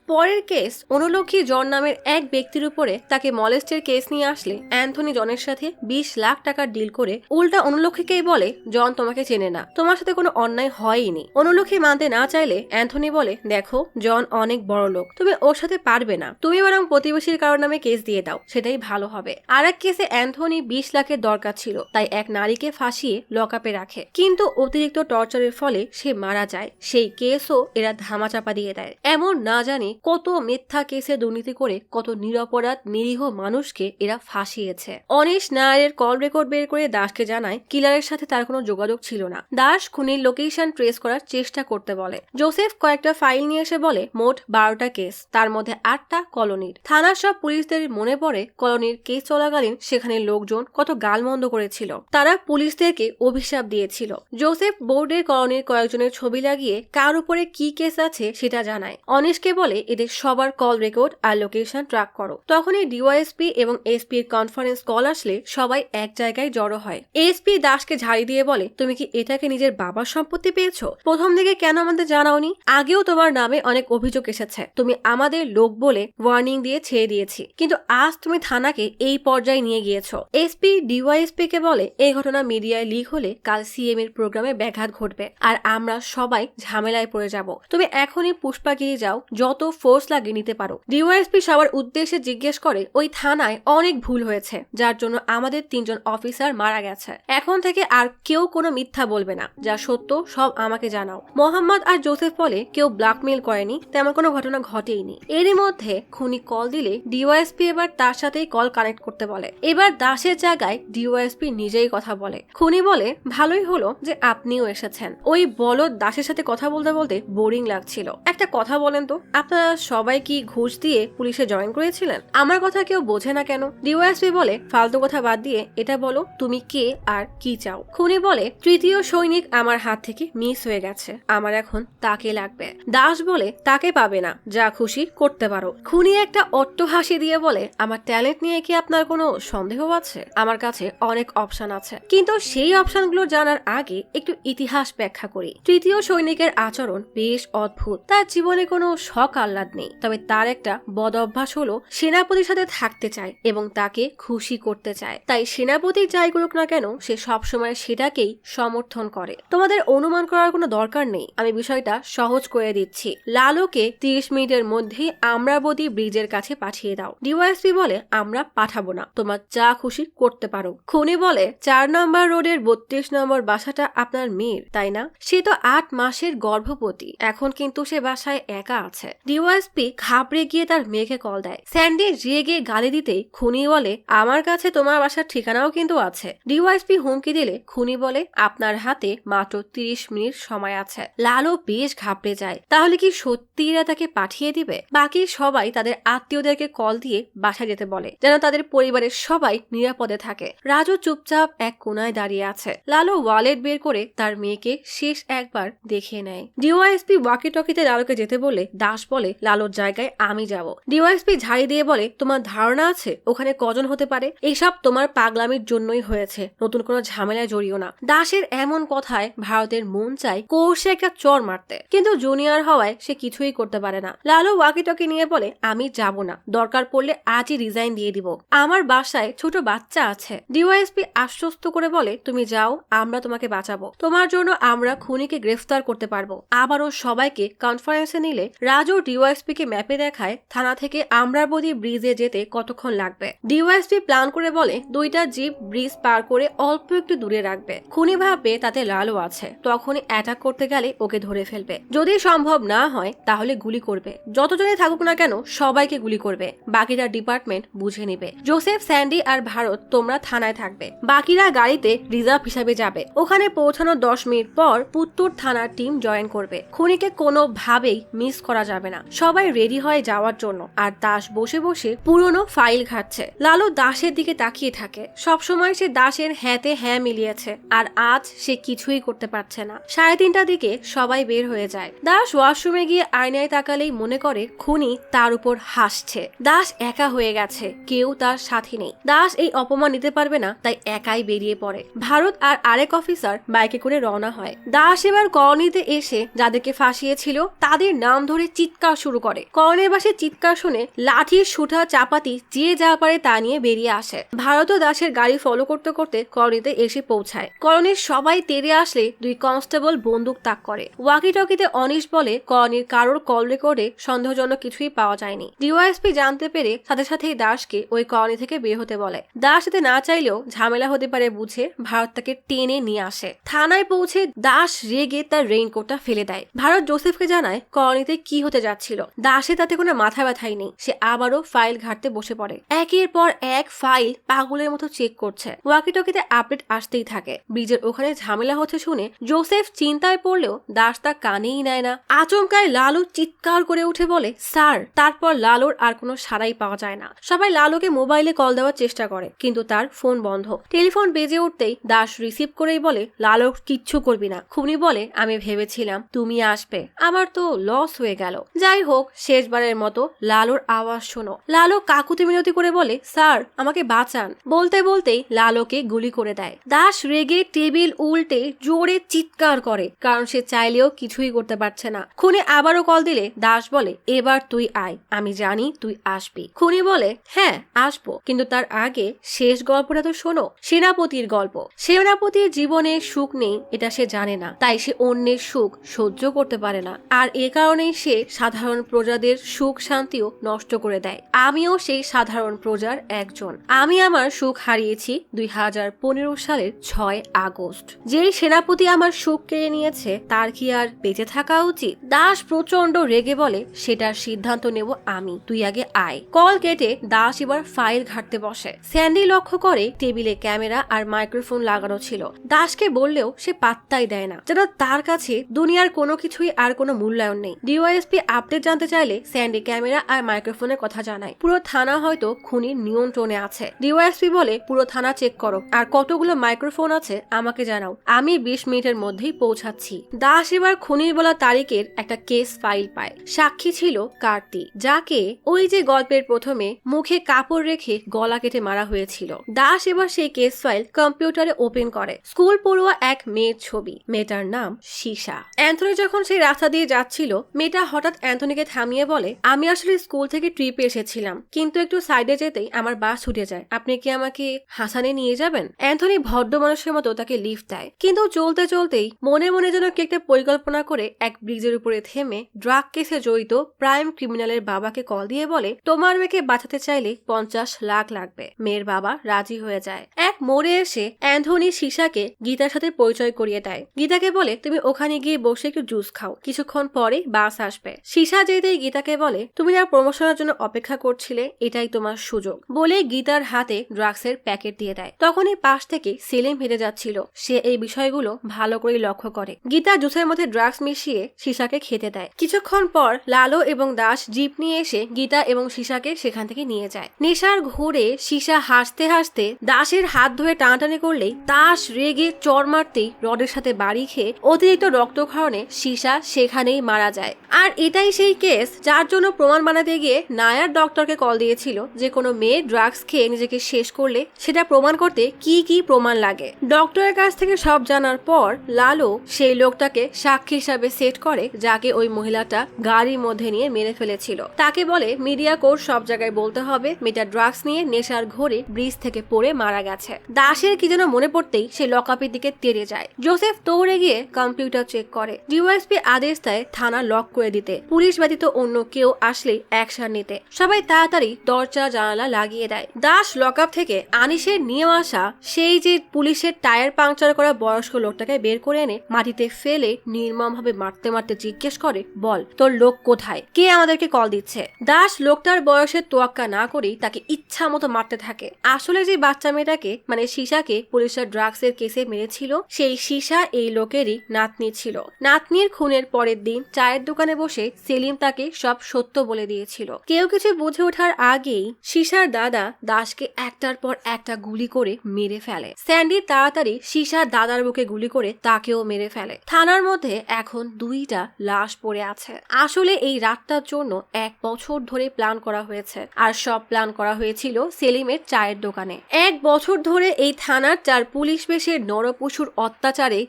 পরের কেস অনুলক্ষী জন নামের এক ব্যক্তির উপরে তাকে মলেস্টের কেস নিয়ে আসলে অ্যান্থনি জনের সাথে 20 লাখ টাকার ডিল করে উল্টা অনুলক্ষীকেই বলে, জন তোমাকে চেনে না, তোমার সাথে কোনো অন্যায় হয়নি। অনুলক্ষী মানতে না চাইলে অ্যান্থনি বলে, দেখো জন অনেক বড় লোক, তুমি ওর সাথে পারবে না, তুমি বরং প্রতিবেশীর কারোর নামে কেস দিয়ে দাও, সেটাই ভালো হবে। আর এক কেসে অ্যান্থনি 20 লাখের দরকার ছিল, তাই এক নারীকে ফাঁসিয়ে লকআপে রাখে, কিন্তু অতিরিক্ত টর্চারের ফলে সে মারা যায়। সেই কেসও এরা ধামাচাপা দিয়ে দেয়। এমন না জানি কত মিথ্যা কেসে দুর্নীতি করে কত নিরপরাধ নিরীহ মানুষকে এরা ফাঁসিয়েছে। অনিশ নায়ারের কল রেকর্ড বের করে দাসকে জানায় কিলারের সাথে তার কোনো যোগাযোগ ছিল না। দাস খুনির লোকেশন ট্রেস করার চেষ্টা করতে বলে। জোসেফ কয়েকটা ফাইল নিয়ে এসে বলে মোট 12টা কেস, তার মধ্যে 8টা কলোনির। থানার সব পুলিশদের মনে পড়ে কলোনির কেস চলাকালীন সেখানে লোকজন কত গালমন্দ করেছিল, তারা পুলিশদেরকে অভিশাপ দিয়েছিল। জোসেফ বোর্ডের কলোনির কয়েকজনের ছবি লাগিয়ে কার উপরে কি কেস আছে সেটা জানায়। অনিশকে বলে এদের সবার কল রেকর্ড আর লোকেশন ট্র্যাক করো। তখনই ডিওয়াইএসপি এবং এসপি এর কনফারেন্স কল আসলে সবাই এক জায়গায় জড়ো হয়। এসপি দাসকে ঝাড়ি দিয়ে বলে, তুমি কি এটাকে নিজের বাবার সম্পত্তি পেয়েছো? প্রথম দিকে কেন আমাদের জানাওনি? আগেও তোমার নামে অনেক অভিযোগ এসেছে, তুমি আমাদের লোক বলে ওয়ার্নিং দিয়ে ছেড়ে দিয়েছি, কিন্তু আজ তুমি থানাকে এই পর্যায়ে নিয়ে গিয়েছো। এসপি ডিওয়াইএসপি কে বলে, এই ঘটনা মিডিয়ায় লিক হলে কাল সিএম এর প্রোগ্রামে ব্যাঘাত ঘটবে আর আমরা সবাই ঝামেলায় পড়ে যাব। তুমি এখনই পুষ্পাগিরি যাও, যত ফোর্স লাগিয়ে নিতে পারো। ডিওয়াইএসপি সবার উদ্দেশ্যে জিজ্ঞেস করে, ওই থানায় অনেক ভুল হয়েছে যার জন্য আমাদের 3 জন অফিসার মারা গেছে, এখন থেকে আর কেউ কোনো মিথ্যা বলবে না, যা সত্য সব আমাকে জানাও। মোহাম্মদ আর জোসেফ বলে, কেউ ব্ল্যাকমেইল করেনি, তেমন কোনো ঘটনা ঘটেইনি। এরই মধ্যে খুনি কল দিলে ডিওয়াইএসপি এবার তার সাথেই কল কানেক্ট করতে বলে। এবার দাসের জায়গায় ডিওয়াইএসপি নিজেই কথা বলে। খুনি বলে, ভালোই হলো যে আপনিও এসেছেন, ওই বলদ দাসের সাথে কথা বলতে বলতে বোরিং লাগছিল। একটা কথা বলেন তো, আপনারা সবাই কি ঘুষ দিয়ে পুলিশে জয়েন করেছিলেন? আমার কথা কেউ বোঝে না কেন? ডিওয়াইএসপি বলে, ফালতু কথা বাদ দিয়ে এটা বলো তুমি কে আর কি চাও। খুনি বলে, তৃতীয় সৈনিক আমার হাত থেকে মিস হয়ে গেছে, আমার এখন তাকে লাগবে। দাস বলে, তাকে পাবে না, যা খুশি করতে পারো। খুনি একটা অট্ট হাসি দিয়ে বলে, আমার ট্যালেন্ট নিয়ে কি আপনার কোনো সন্দেহ আছে? আমার কাছে অনেক অপশন আছে, কিন্তু সেই অপশনগুলো জানার আগে একটু ইতিহাস ব্যাখ্যা করি। তৃতীয় সৈনিকের আচরণ বেশ অদ্ভুত, তার জীবনে কোনো শখ আহ্লাদ নেই, তবে তার একটা বদ অভ্যাস হলো সেনাপতির সাথে থাকতে চায় এবং তাকে খুশি করতে চায়। তাই সেনাপতি যাই করুক না কেন সে সবসময় সেটাকেই সমর্থন করে। তোমাদের অনুমান করার কোনো দরকার নেই, আমি বিষয়টা সহজ করে দিচ্ছি। লালুকে 30 মিনিটের মধ্যেই আমরাবতী ব্রিজের কাছে পাঠিয়ে দাও। ডিওয়াইএসপি বলে, আমরা পাঠাবো না, তোমার যা খুশি করতে পারো। খুনি বলে, 4 নম্বর রোডের 32 নম্বর বাসাটা আপনার মেয়ের, তাই না? সে তো 8 মাসের গর্ভবতী, এখন কিন্তু সে বাসায় একা আছে। ডিওয়াইএসপি ঘাবড়ে গিয়ে তার মেয়েকে কল দেয়। স্যান্ডি রেগে গালি দিতেই খুনি বলে, আমার কাছে তোমার বাসার ঠিকানাও কিন্তু আছে। ডিওয়াইএসপি হুমকি দিলে খুনি বলে, আপনার হাতে মাত্র 30 মিনিট সময় আছে। লালু বেশ ঘাবড়ে যায়, তাহলে কি সত্যি এরা তাকে পাঠিয়ে দিবে? বাকি সবাই তাদের আত্মীয়দেরকে কল দিয়ে বাসায় যেতে বলে, যেন তাদের পরিবারের সবাই নিরাপদে থাকে। রাজু চুপচাপ এক কোনায় দাঁড়িয়ে আছে। লালু ওয়ালেট বের করে তার মেয়েকে শেষ একবার দেখে নেয়। ডিওয়াইএসপি ওয়াকি টকিতে লালুকে যেতে বলে দাস বলে, লালুর জায়গায় আমি যাব। ডিওয়াইএসপি ঝাড়ি দিয়ে বলে, তোমার ধারণা আছে ওখানে কজন হতে পারে? এইসব তোমার পাগলামির জন্যই হয়েছে, নতুন কোনো ঝামেলায় জড়িও না। দাসের এমন কথায় ভারতের মন চায় কোষে একটা চর মারতে, কিন্তু জুনিয়র হওয়ায় সে কিছুই করতে পারে না। লালু ওয়াকি টকি নিয়ে বলে, আমি যাব না, দরকার পড়লে আজই রিজাইন দিয়ে দিব, আমার বাসায় ছোট বাচ্চা আছে। ডিওয়াইএসপি আশ্বস্ত করে বলে, তুমি যাও, আমরা তোমাকে বাঁচাবো, তোমার জন্য আমরা খুনিকে গ্রেফতার করতে পারবো। আবারও সবাইকে কনফারেন্সে নিলে রাজু ডিওয়াইএসপি ডিওয়াইএসপি কে ম্যাপে দেখায় থানা থেকে আমরাবতী ব্রিজে যেতে কতক্ষণ লাগবে। ডিওয়াইএসপি প্ল্যান করে বলে 2টা জিপ ব্রিজ পার করে অল্প একটু দূরে রাখবে। খুনি ভাববে তাতে লালও আছে, তখনই অ্যাটাক করতে গেলে ওকে ধরে ফেলবে। যদি সম্ভব না হয় তাহলে গুলি করবে, যতজনে থাকুক না কেন সবাইকে গুলি করবে। বাকিরা ডিপার্টমেন্ট বুঝে নিবে। জোসেফ, স্যান্ডি আর ভারত তোমরা থানায় থাকবে, বাকিরা গাড়িতে রিজার্ভ হিসাবে যাবে। ওখানে পৌঁছানোর 10 মিনিট পর পুত্তুর থানার টিম জয়েন করবে। খুনিকে কোনোভাবেই মিস করা যাবে না। সবাই রেডি হয়ে যাওয়ার জন্য। আর দাস বসে বসে পুরনো ফাইল ঘাটছে। লালু দাসের দিকে তাকিয়ে থাকে। সবসময় সে দাসের হ্যাঁতে হ্যাঁ মিলিয়েছে, আর আজ সে কিছুই করতে পারছে না। 3:30টার দিকে সবাই বের হয়ে যায়। দাস ওয়াশরুমে গিয়ে আয়নায় তাকালেই মনে করে খুনি তার উপর হাসছে। দাস একা হয়ে গেছে, কেউ তার সাথী নেই। দাস এই অপমান নিতে পারবে না, তাই একাই বেরিয়ে পড়ে। ভারত আর আরেক অফিসার বাইকে করে রওনা হয়। দাস এবার কলোনিতে এসে যাদেরকে ফাঁসিয়েছিল তাদের নাম ধরে চিৎকার শুরু করে। কলোনির বাসে চিৎকার শুনে লাঠির সুটা চাপাতি যে যা পারে তা নিয়ে বেরিয়ে আসে। ভারত ও দাসের গাড়ি ফলো করতে করতে কলোনিতে এসে পৌঁছায়। কলোনির সবাই তেড়ে আসলে 2 কনস্টেবল বন্দুক তাক করে। ওয়াকি টকিতে অনিশ বলে কলোনির কারোর কল রেকর্ডে সন্দেহজনক কিছুই পাওয়া যায়নি। ডিওয়াইএসপি জানতে পেরে সাথে সাথেই দাসকে ওই কলোনি থেকে বের হতে বলে। দাস এতে না চাইলেও ঝামেলা হতে পারে বুঝে ভারত তাকে টেনে নিয়ে আসে। থানায় পৌঁছে দাস রেগে তার রেইনকোটটা ফেলে দেয়। ভারত জোসেফকে জানায় কলোনিতে কি হতে যাচ্ছিল। দাসে তাতে কোনো মাথা ব্যথাই নেই। সে আবারও ফাইল ঘাটতে বসে পড়ে। একের পর এক ফাইল পাগলের মতো চেক করছে। ওয়াকি টকিতে আপডেট আসতেই থাকে। ব্রিজের ওখানে ঝামেলা হচ্ছে শুনে জোসেফ চিন্তায় পড়লেও দাস তা কানেই নেয় না। আচমকায় লালু চিৎকার করে উঠে বলে স্যার। তারপর লালুর আর কোনো সাড়াই পাওয়া যায় না। সবাই লালুকে মোবাইলে কল দেওয়ার চেষ্টা করে, কিন্তু তার ফোন বন্ধ। টেলিফোন বেজে উঠতেই দাস রিসিভ করেই বলে লালু কিচ্ছু করবি না। খুনি বলে আমি ভেবেছিলাম তুমি আসবে, আমার তো লস হয়ে গেল। যাই হোক, শেষবারের মতো লালুর আওয়াজ শোনো। লালু কাকুতি মিনতি করে বলে স্যার আমাকে বাঁচান। বলতে বলতেই লালুকে গুলি করে দেয়। দাস রেগে টেবিল উল্টে জোরে চিৎকার করে, কারণ সে চাইলেও কিছুই করতে পারছে না। খুনি আবারও কল দিলে দাস বলে এবার তুই আয়, আমি জানি তুই আসবি। খুনি বলে হ্যাঁ আসবো, কিন্তু তার আগে শেষ গল্পটা তো শোনো। সেনাপতির গল্প। সেনাপতির জীবনে সুখ নেই এটা সে জানে না, তাই সে অন্যের সুখ সহ্য করতে পারে না। আর এ কারণেই সে সাধারণ প্রজাদের সুখ শান্তিও নষ্ট করে দেয়। আমিও সেই সাধারণ প্রজার একজন। আমি আমার সুখ হারিয়েছি 2015 সালের 6 আগস্ট। যেই সেনাপতি আমার সুখ কেড়ে নিয়েছে তার কি আর বেঁচে থাকা উচিত? দাস প্রচন্ড রেগে বলে সেটার সিদ্ধান্ত নেব আমি, তুই আগে আয়। কল কেটে দাস এবার ফাইল ঘাটতে বসে। স্যান্ডি লক্ষ্য করে টেবিলে ক্যামেরা আর মাইক্রোফোন লাগানো ছিল। দাসকে বললেও সে পাত্তাই দেয় না, যেন তার কাছে দুনিয়ার কোনো কিছুই আর কোনো মূল্যায়ন নেই। ডিওয়াইএসপি আপডেট জানতে চাইলে স্যান্ডি ক্যামেরা আর মাইক্রোফোনের কথা জানায়। পুরো থানা হয়তো খুনির নিয়ন্ত্রণে আছে। ডিওয়াইএসপি বলে পুরো থানা চেক করো, আর কতগুলো মাইক্রোফোন আছে আমাকে জানাও, আমি 20 মিনিটের মধ্যেই পৌঁছাচ্ছি। দাস এবার খুনির বলা তারিখের একটা কেস ফাইল পায়। সাক্ষী ছিল কার্তি, যাকে ওই যে গল্পের প্রথমে মুখে কাপড় রেখে গলা কেটে মারা হয়েছিল। দাস এবার সেই কেস ফাইল কম্পিউটারে ওপেন করে। স্কুল পড়ুয়া এক মেয়ের ছবি। মেয়েটার নাম শিশা। অ্যান্থনি যখন সেই রাস্তা দিয়ে যাচ্ছিল, মেয়েটা হঠাৎ অ্যান্থনিকে থামিয়ে বলে আমি আসলে স্কুল থেকে ট্রিপে এসেছিলাম, কিন্তু একটু সাইডে যেতেই আমার বাস ছুটে যায়। আপনি কি আমাকে হাসানে নিয়ে যাবেন? অ্যান্থনি ভদ্র মানুষের মতো তাকে লিফট দেয়, কিন্তু চলতে চলতেই মনে মনে যেন কি একটা পরিকল্পনা করে এক ব্রিজের উপরে থেমে ড্রাগ কেসে জড়িত প্রাইম ক্রিমিনালের বাবাকে কল দিয়ে বলে তোমার মেয়েকে বাঁচাতে চাইলে 50 লাখ লাগবে। মেয়ের বাবা রাজি হয়ে যায়। এক মোড়ে এসে অ্যান্থনি শিশাকে গীতার সাথে পরিচয় করিয়ে দেয়। গীতাকে বলে তুমি ওখানে গিয়ে বসে একটু জুস খাও, কিছুক্ষণ পরে বাস আসবে। শিশা যেতেই গীতাকে বলে তুমি যার প্রমোশনের জন্য অপেক্ষা করছিলে এটাই তোমার সুযোগ বলে গীতার হাতে ড্রাগসের প্যাকেট দিয়ে দেয়। তখনই পাশ থেকে সেলিম হেঁটে যাচ্ছিল। সে এই বিষয়গুলো ভালো করে লক্ষ্য করে। গীতা জুসের মধ্যে ড্রাগস মিশিয়ে শিশাকে খেতে দেয়। কিছুক্ষণ পর লালু এবং দাস জিপ নিয়ে এসে গীতা এবং শিশাকে সেখান থেকে নিয়ে যায়। নেশার ঘোরে শিশা হাসতে হাসতে দাসের হাত ধরে টানাটানি করলেই দাস রেগে চড় মারতেই রডের সাথে বাড়ি খেয়ে অতিরিক্ত রক্তক্ষরণে শিশা সেখানেই মারা যায়। আর এটাই সেই কেস যার জন্য প্রমাণ বানাতে গিয়ে নায়ার ডক্টরকে কল দিয়েছিল যে কোনো মেয়ে ড্রাগস খেয়ে নিজেকে শেষ করলে সেটা প্রমাণ করতে কি কি প্রমাণ লাগে। ডক্টরের কাছ থেকে সব জানার পর লালু সেই লোকটাকে সাক্ষী হিসাবে সেট করে যাকে ওই মহিলাটা গাড়ির মধ্যে নিয়ে মেরে ফেলেছিল। তাকে বলে মিডিয়া কোর্ট সব জায়গায় বলতে হবে মেয়েটা ড্রাগস নিয়ে নেশার ঘোরে ব্রিজ থেকে পড়ে মারা গেছে। দাসের কি যেন মনে পড়তেই সে লকআপের দিকে তেড়ে যায়। জোসেফ দৌড়ে গিয়ে কম্পিউটার চেক করে। ডিওএসপি আদেশ দেয় থানা লক করে দিতে। পুলিশ পুলিশ ব্যতীত অন্য কেউ আসলে অ্যাকশন নিতে। সবাই তাড়াতাড়ি দরজা জানালা লাগিয়ে দেয়। দাস লকআপ থেকে আনিসের নিয়ে আসা সেই যে পুলিশের টায়ার পাংচার করা বয়স্ক লোকটাকে বের করে এনে মাটিতে ফেলে নির্মমভাবে মারতে মারতে জিজ্ঞেস করে, বল তোর লোক কোথায়, কে আমাদেরকে কল দিচ্ছে। দাস লোকটার বয়সের তোয়াক্কা না করেই তাকে ইচ্ছা মতো মারতে থাকে। আসলে যে বাচ্চা মেয়েটাকে মানে সীসাকে পুলিশের ড্রাগসের কেসে মেরেছিল সেই সীসা এই লোকেরই নাতনি ছিল। নাতনির খুনের পরের দিন চায়ের দোকানে বসে সেলিম তাকে সব সত্য বলে দিয়েছিল। কেউ কিছু বুঝে ওঠার আগেই সীসার দাদা দাসকে একটার পর একটা গুলি করে মেরে ফেলে। স্যান্ডি তাড়াতাড়ি সীসার দাদার বুকে গুলি করে তাকেও মেরে ফেলে। থানার মধ্যে এখন 2টা লাশ পড়ে আছে। আসলে এই রাতটার জন্য 1 বছর ধরে প্ল্যান করা হয়েছে, আর সব প্ল্যান করা হয়েছিল সেলিমের চায়ের দোকানে। 1 বছর ধরে এই থানার 4 পুলিশ বেশের নরপশুর অত্যাচারে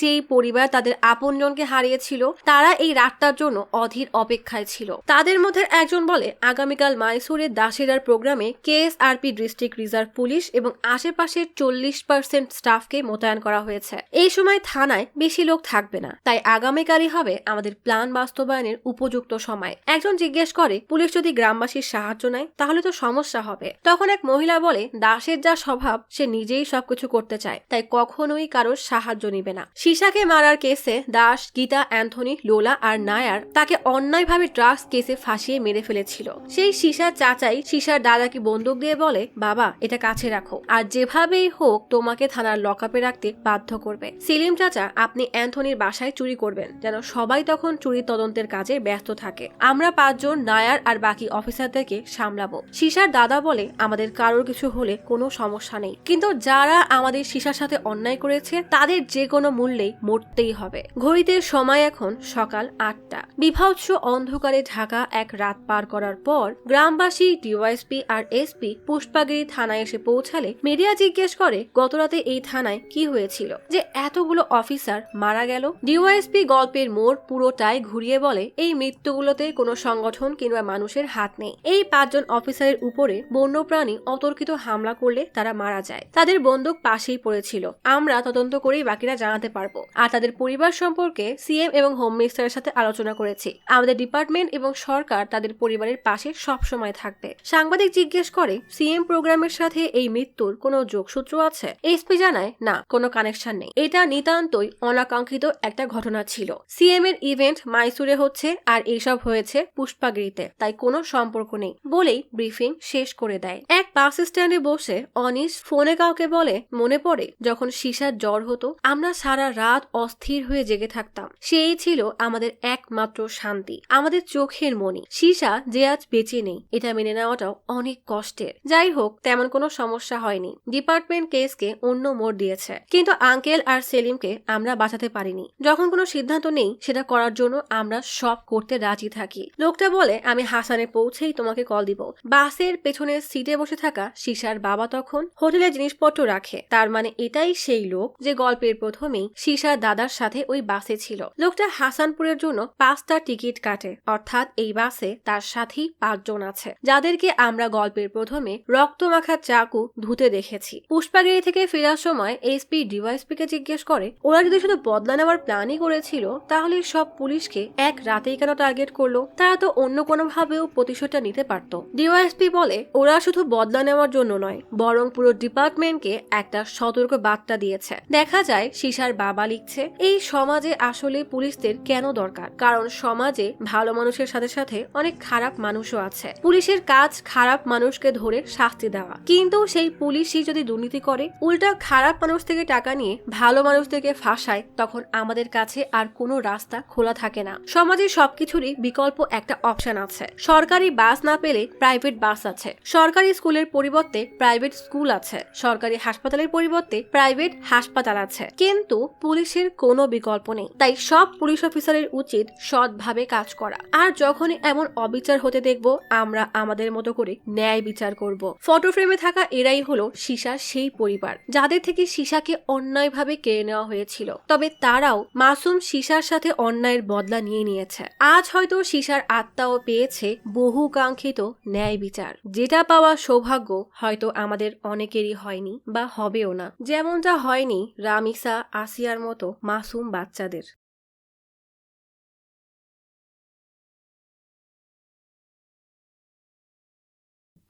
যেই পরিবার তাদের আপনজনকে হারিয়েছিল তারা এই রাতটার জন্য অধীর অপেক্ষায় ছিল। তাদের মধ্যে একজন বলে আগামীকাল মাইসুরের দাসেরার প্রোগ্রামে কেএসআরপি ডিস্ট্রিক্ট রিজার্ভ পুলিশ এবং আশেপাশের 40% স্টাফকে মোতায়েন করা হয়েছে। এই সময় থানায় বেশি লোক থাকবে না, তাই আগামীকালই হবে আমাদের প্ল্যান বাস্তবায়নের উপযুক্ত সময়। একজন জিজ্ঞেস করে, পুলিশ যদি গ্রামবাসীর সাহায্য নেয় তাহলে তো সমস্যা হবে। তখন এক মহিলা বলে, দাসের যা স্বভাব সে নিজেই সবকিছু করতে চায়, তাই কখনোই কারোর সাহায্য নিবে না। সীসাকে মারার কেসে দাস, গীতা, অ্যান্থনি, লোলা আর নায়ার তাকে অন্যায়ভাবে ড্রাগস কেসে ফাঁসিয়ে মেরে ফেলেছিল। সেই সীসার চাচাই সীসার দাদাকে বন্দুক দিয়ে বলে, বাবা এটা কাছে রাখো, আর যেভাবেই হোক তোমাকে থানার লকআপে রাখতে বাধ্য করবে। সেলিম চাচা আপনি অ্যান্থনির বাসায় চুরি করবেন, যেন সবাই তখন চুরি তদন্তের কাজে ব্যস্ত থাকে। আমরা 5 জন নায়ার আর বাকি অফিসারদেরকে সামলাবো। সীসার দাদা বলে, আমাদের কারোর কিছু হলে কোনো সমস্যা নেই, কিন্তু যারা আমাদের সীসার সাথে অন্যায় করেছে তাদের যে কোনো মূল্যেই মরতেই হবে। ঘড়িতে সময় এখন সকাল 8টা। বিভৎস অন্ধকারে ঢাকা এক রাত পার করার পর গ্রামবাসী, ডিওয়াইএসপি আর এসপি পুষ্পাগিরি থানায় এসে পৌঁছালে মিডিয়া জিজ্ঞেস করে, গতরাতে এই থানায় কি হয়েছিল যে এতগুলো অফিসার মারা গেল। ডিওয়াইএসপি গল্পের মোড় পুরোটাই ঘুরিয়ে বলে, এই মৃত্যুগুলোতে কোনো সংগঠন কিংবা মানুষের হাত নেই। এই 5 জন অফিসারের উপরে বন্যপ্রাণী অতর্কিত হামলা করলে তারা মারা যায়। তাদের বন্দুক পাশেই পড়েছিল। আমরা তদন্ত করেই বাকিরা জানাতে পারবো। আর তাদের পরিবার সম্পর্কে সিএম এবং হোম মিনিস্টারের সাথে আলোচনা করেছি। আমাদের ডিপার্টমেন্ট এবং সরকার তাদের পরিবারের পাশে সব সময় থাকবে। সাংবাদিক জিজ্ঞেস করে, সিএম প্রোগ্রামের সাথে এই মৃত্যুর কোনো যোগসূত্র আছে? এসপি জানায়, না, কোনো কানেকশন নেই। এটা নিতান্তই অনাকাঙ্ক্ষিত একটা ঘটনা ছিল। সিএম এর ইভেন্ট মাইসুরে হচ্ছে আর এইসব হয়েছে পুষ্পাগিরিতে, তাই কোনো সম্পর্ক নেই বলেই ব্রিফিং শেষ করে দেয়। এক বাস স্ট্যান্ডে বসে অনিশ ফোনে কাউকে বলে, মনে পড়ে যখন সীসার জ্বর হতো আমরা সারা রাত অস্থির হয়ে জেগে থাকতাম। সেই ছিল আমাদের একমাত্র শান্তি, আমাদের চোখের মণি। সীসা যে আজ বেঁচে নেই এটা মেনে নেওয়াটাও অনেক কষ্টের। যাই হোক, তেমন কোনো সমস্যা হয়নি। ডিপার্টমেন্ট কেসকে অন্য মোড় দিয়েছে, কিন্তু আঙ্কেল আর সেলিমকে আমরা বাঁচাতে পারিনি। যখন কোনো সিদ্ধান্ত নেই সেটা করার জন্য আমরা সব করতে রাজি থাকি। লোকটা বলে, আমি হাসানে পৌঁছেই তোমাকে কল দিব। বাসের পেছনের সিটে বসে থাকা সীসার বাবা তখন হোটেলে জিনিসপত্র রাখে। তার মানে এটাই সেই লোক যে গল্পের প্রথমেই সীসার দাদার সাথে ওই বাসে ছিল। লোকটা হাসানপুরের জন্য 5টা টিকিট কাটে, অর্থাৎ এই বাসে তার সাথেই 5 জন আছে, যাদেরকে আমরা গল্পের প্রথমে রক্তমাখা চাকু ধুতে দেখেছি। পুষ্পাগিরি থেকে ফেরার সময় এসপি ডিওয়াইএসপি কে জিজ্ঞেস করে, ওরা যদি শুধু বদলা নেওয়ার প্ল্যানই করেছিল তাহলে সব পুলিশকে এক রাতেই কেন টার্গেট করলো? তারা তো অন্য কোনো ভাবেও প্রতিশোধটা নিতে পারত। ডিওয়াইএসপি বলে, ওরা শুধু বদলা নেওয়ার জন্য নয়, বরং পুরো ডিপার্টমেন্টকে একটা সতর্ক বার্তা দিয়েছে। দেখা যায় সীসার বাবা লিখছে, এই সমাজে আসলে পুলিশদের কেন দরকার? কারণ সমাজে ভালো মানুষের সাথে সাথে অনেক খারাপ মানুষও আছে। পুলিশের কাজ খারাপ মানুষকে ধরে শাস্তি দেওয়া, কিন্তু সেই পুলিশই যদি দুর্নীতি করে, উল্টা খারাপ মানুষ থেকে টাকা নিয়ে ভালো মানুষদেরকে ফাঁসায়, তখন আমাদের কাছে আর কোনো রাস্তা খোলা থাকে না। সমাজে সবকিছুরই বিকল্প একটা অপশন আছে। সরকারি বাস না পেলে প্রাইভেট বাস আছে, সরকারি স্কুলের পরিবর্তে প্রাইভেট স্কুল আছে, সরকারি হাসপাতালের পরিবর্তে প্রাইভেট হাসপাতাল আছে, কিন্তু পুলিশের কোনো বিকল্প নেই। তাই সব পুলিশ অফিসারের উচিত সৎভাবে কাজ করা। আর যখনই এমন অবিচার হতে দেখবো, আমরা আমাদের মতো করে ন্যায় বিচার করব। ফটো ফ্রেমে থাকা এরাই হলো সীসার সেই পরিবার যাদের থেকে সীসাকে অন্যায়ভাবে কেড়ে নেওয়া হয়েছিল। তবে তারাও মাসুম সীসার সাথে অন্যায়ের বদলা নিয়ে নিয়েছে। আজ হয়তো সীসার আত্মাও পেয়েছে বহু কাঙ্ক্ষিত ন্যায় বিচার, যেটা পাওয়া সৌভাগ্য হয়তো আমাদের অনেকেরই হয়নি বা হবেও না, যেমনটা হয়নি রামিসা, আসিয়ার মতো মাসুম বাচ্চাদের।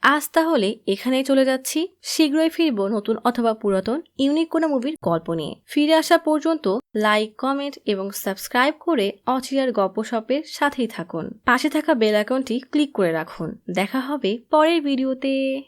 আজ তাহলে এখানেই চলে যাচ্ছি। শীঘ্রই ফিরবো নতুন অথবা পুরাতন ইউনিক কোনো মুভির গল্প নিয়ে। ফিরে আসা পর্যন্ত লাইক, কমেন্ট এবং সাবস্ক্রাইব করে অচিরার গপ্পসপের সাথেই থাকুন। পাশে থাকা বেল আইকনটি ক্লিক করে রাখুন। দেখা হবে পরের ভিডিওতে।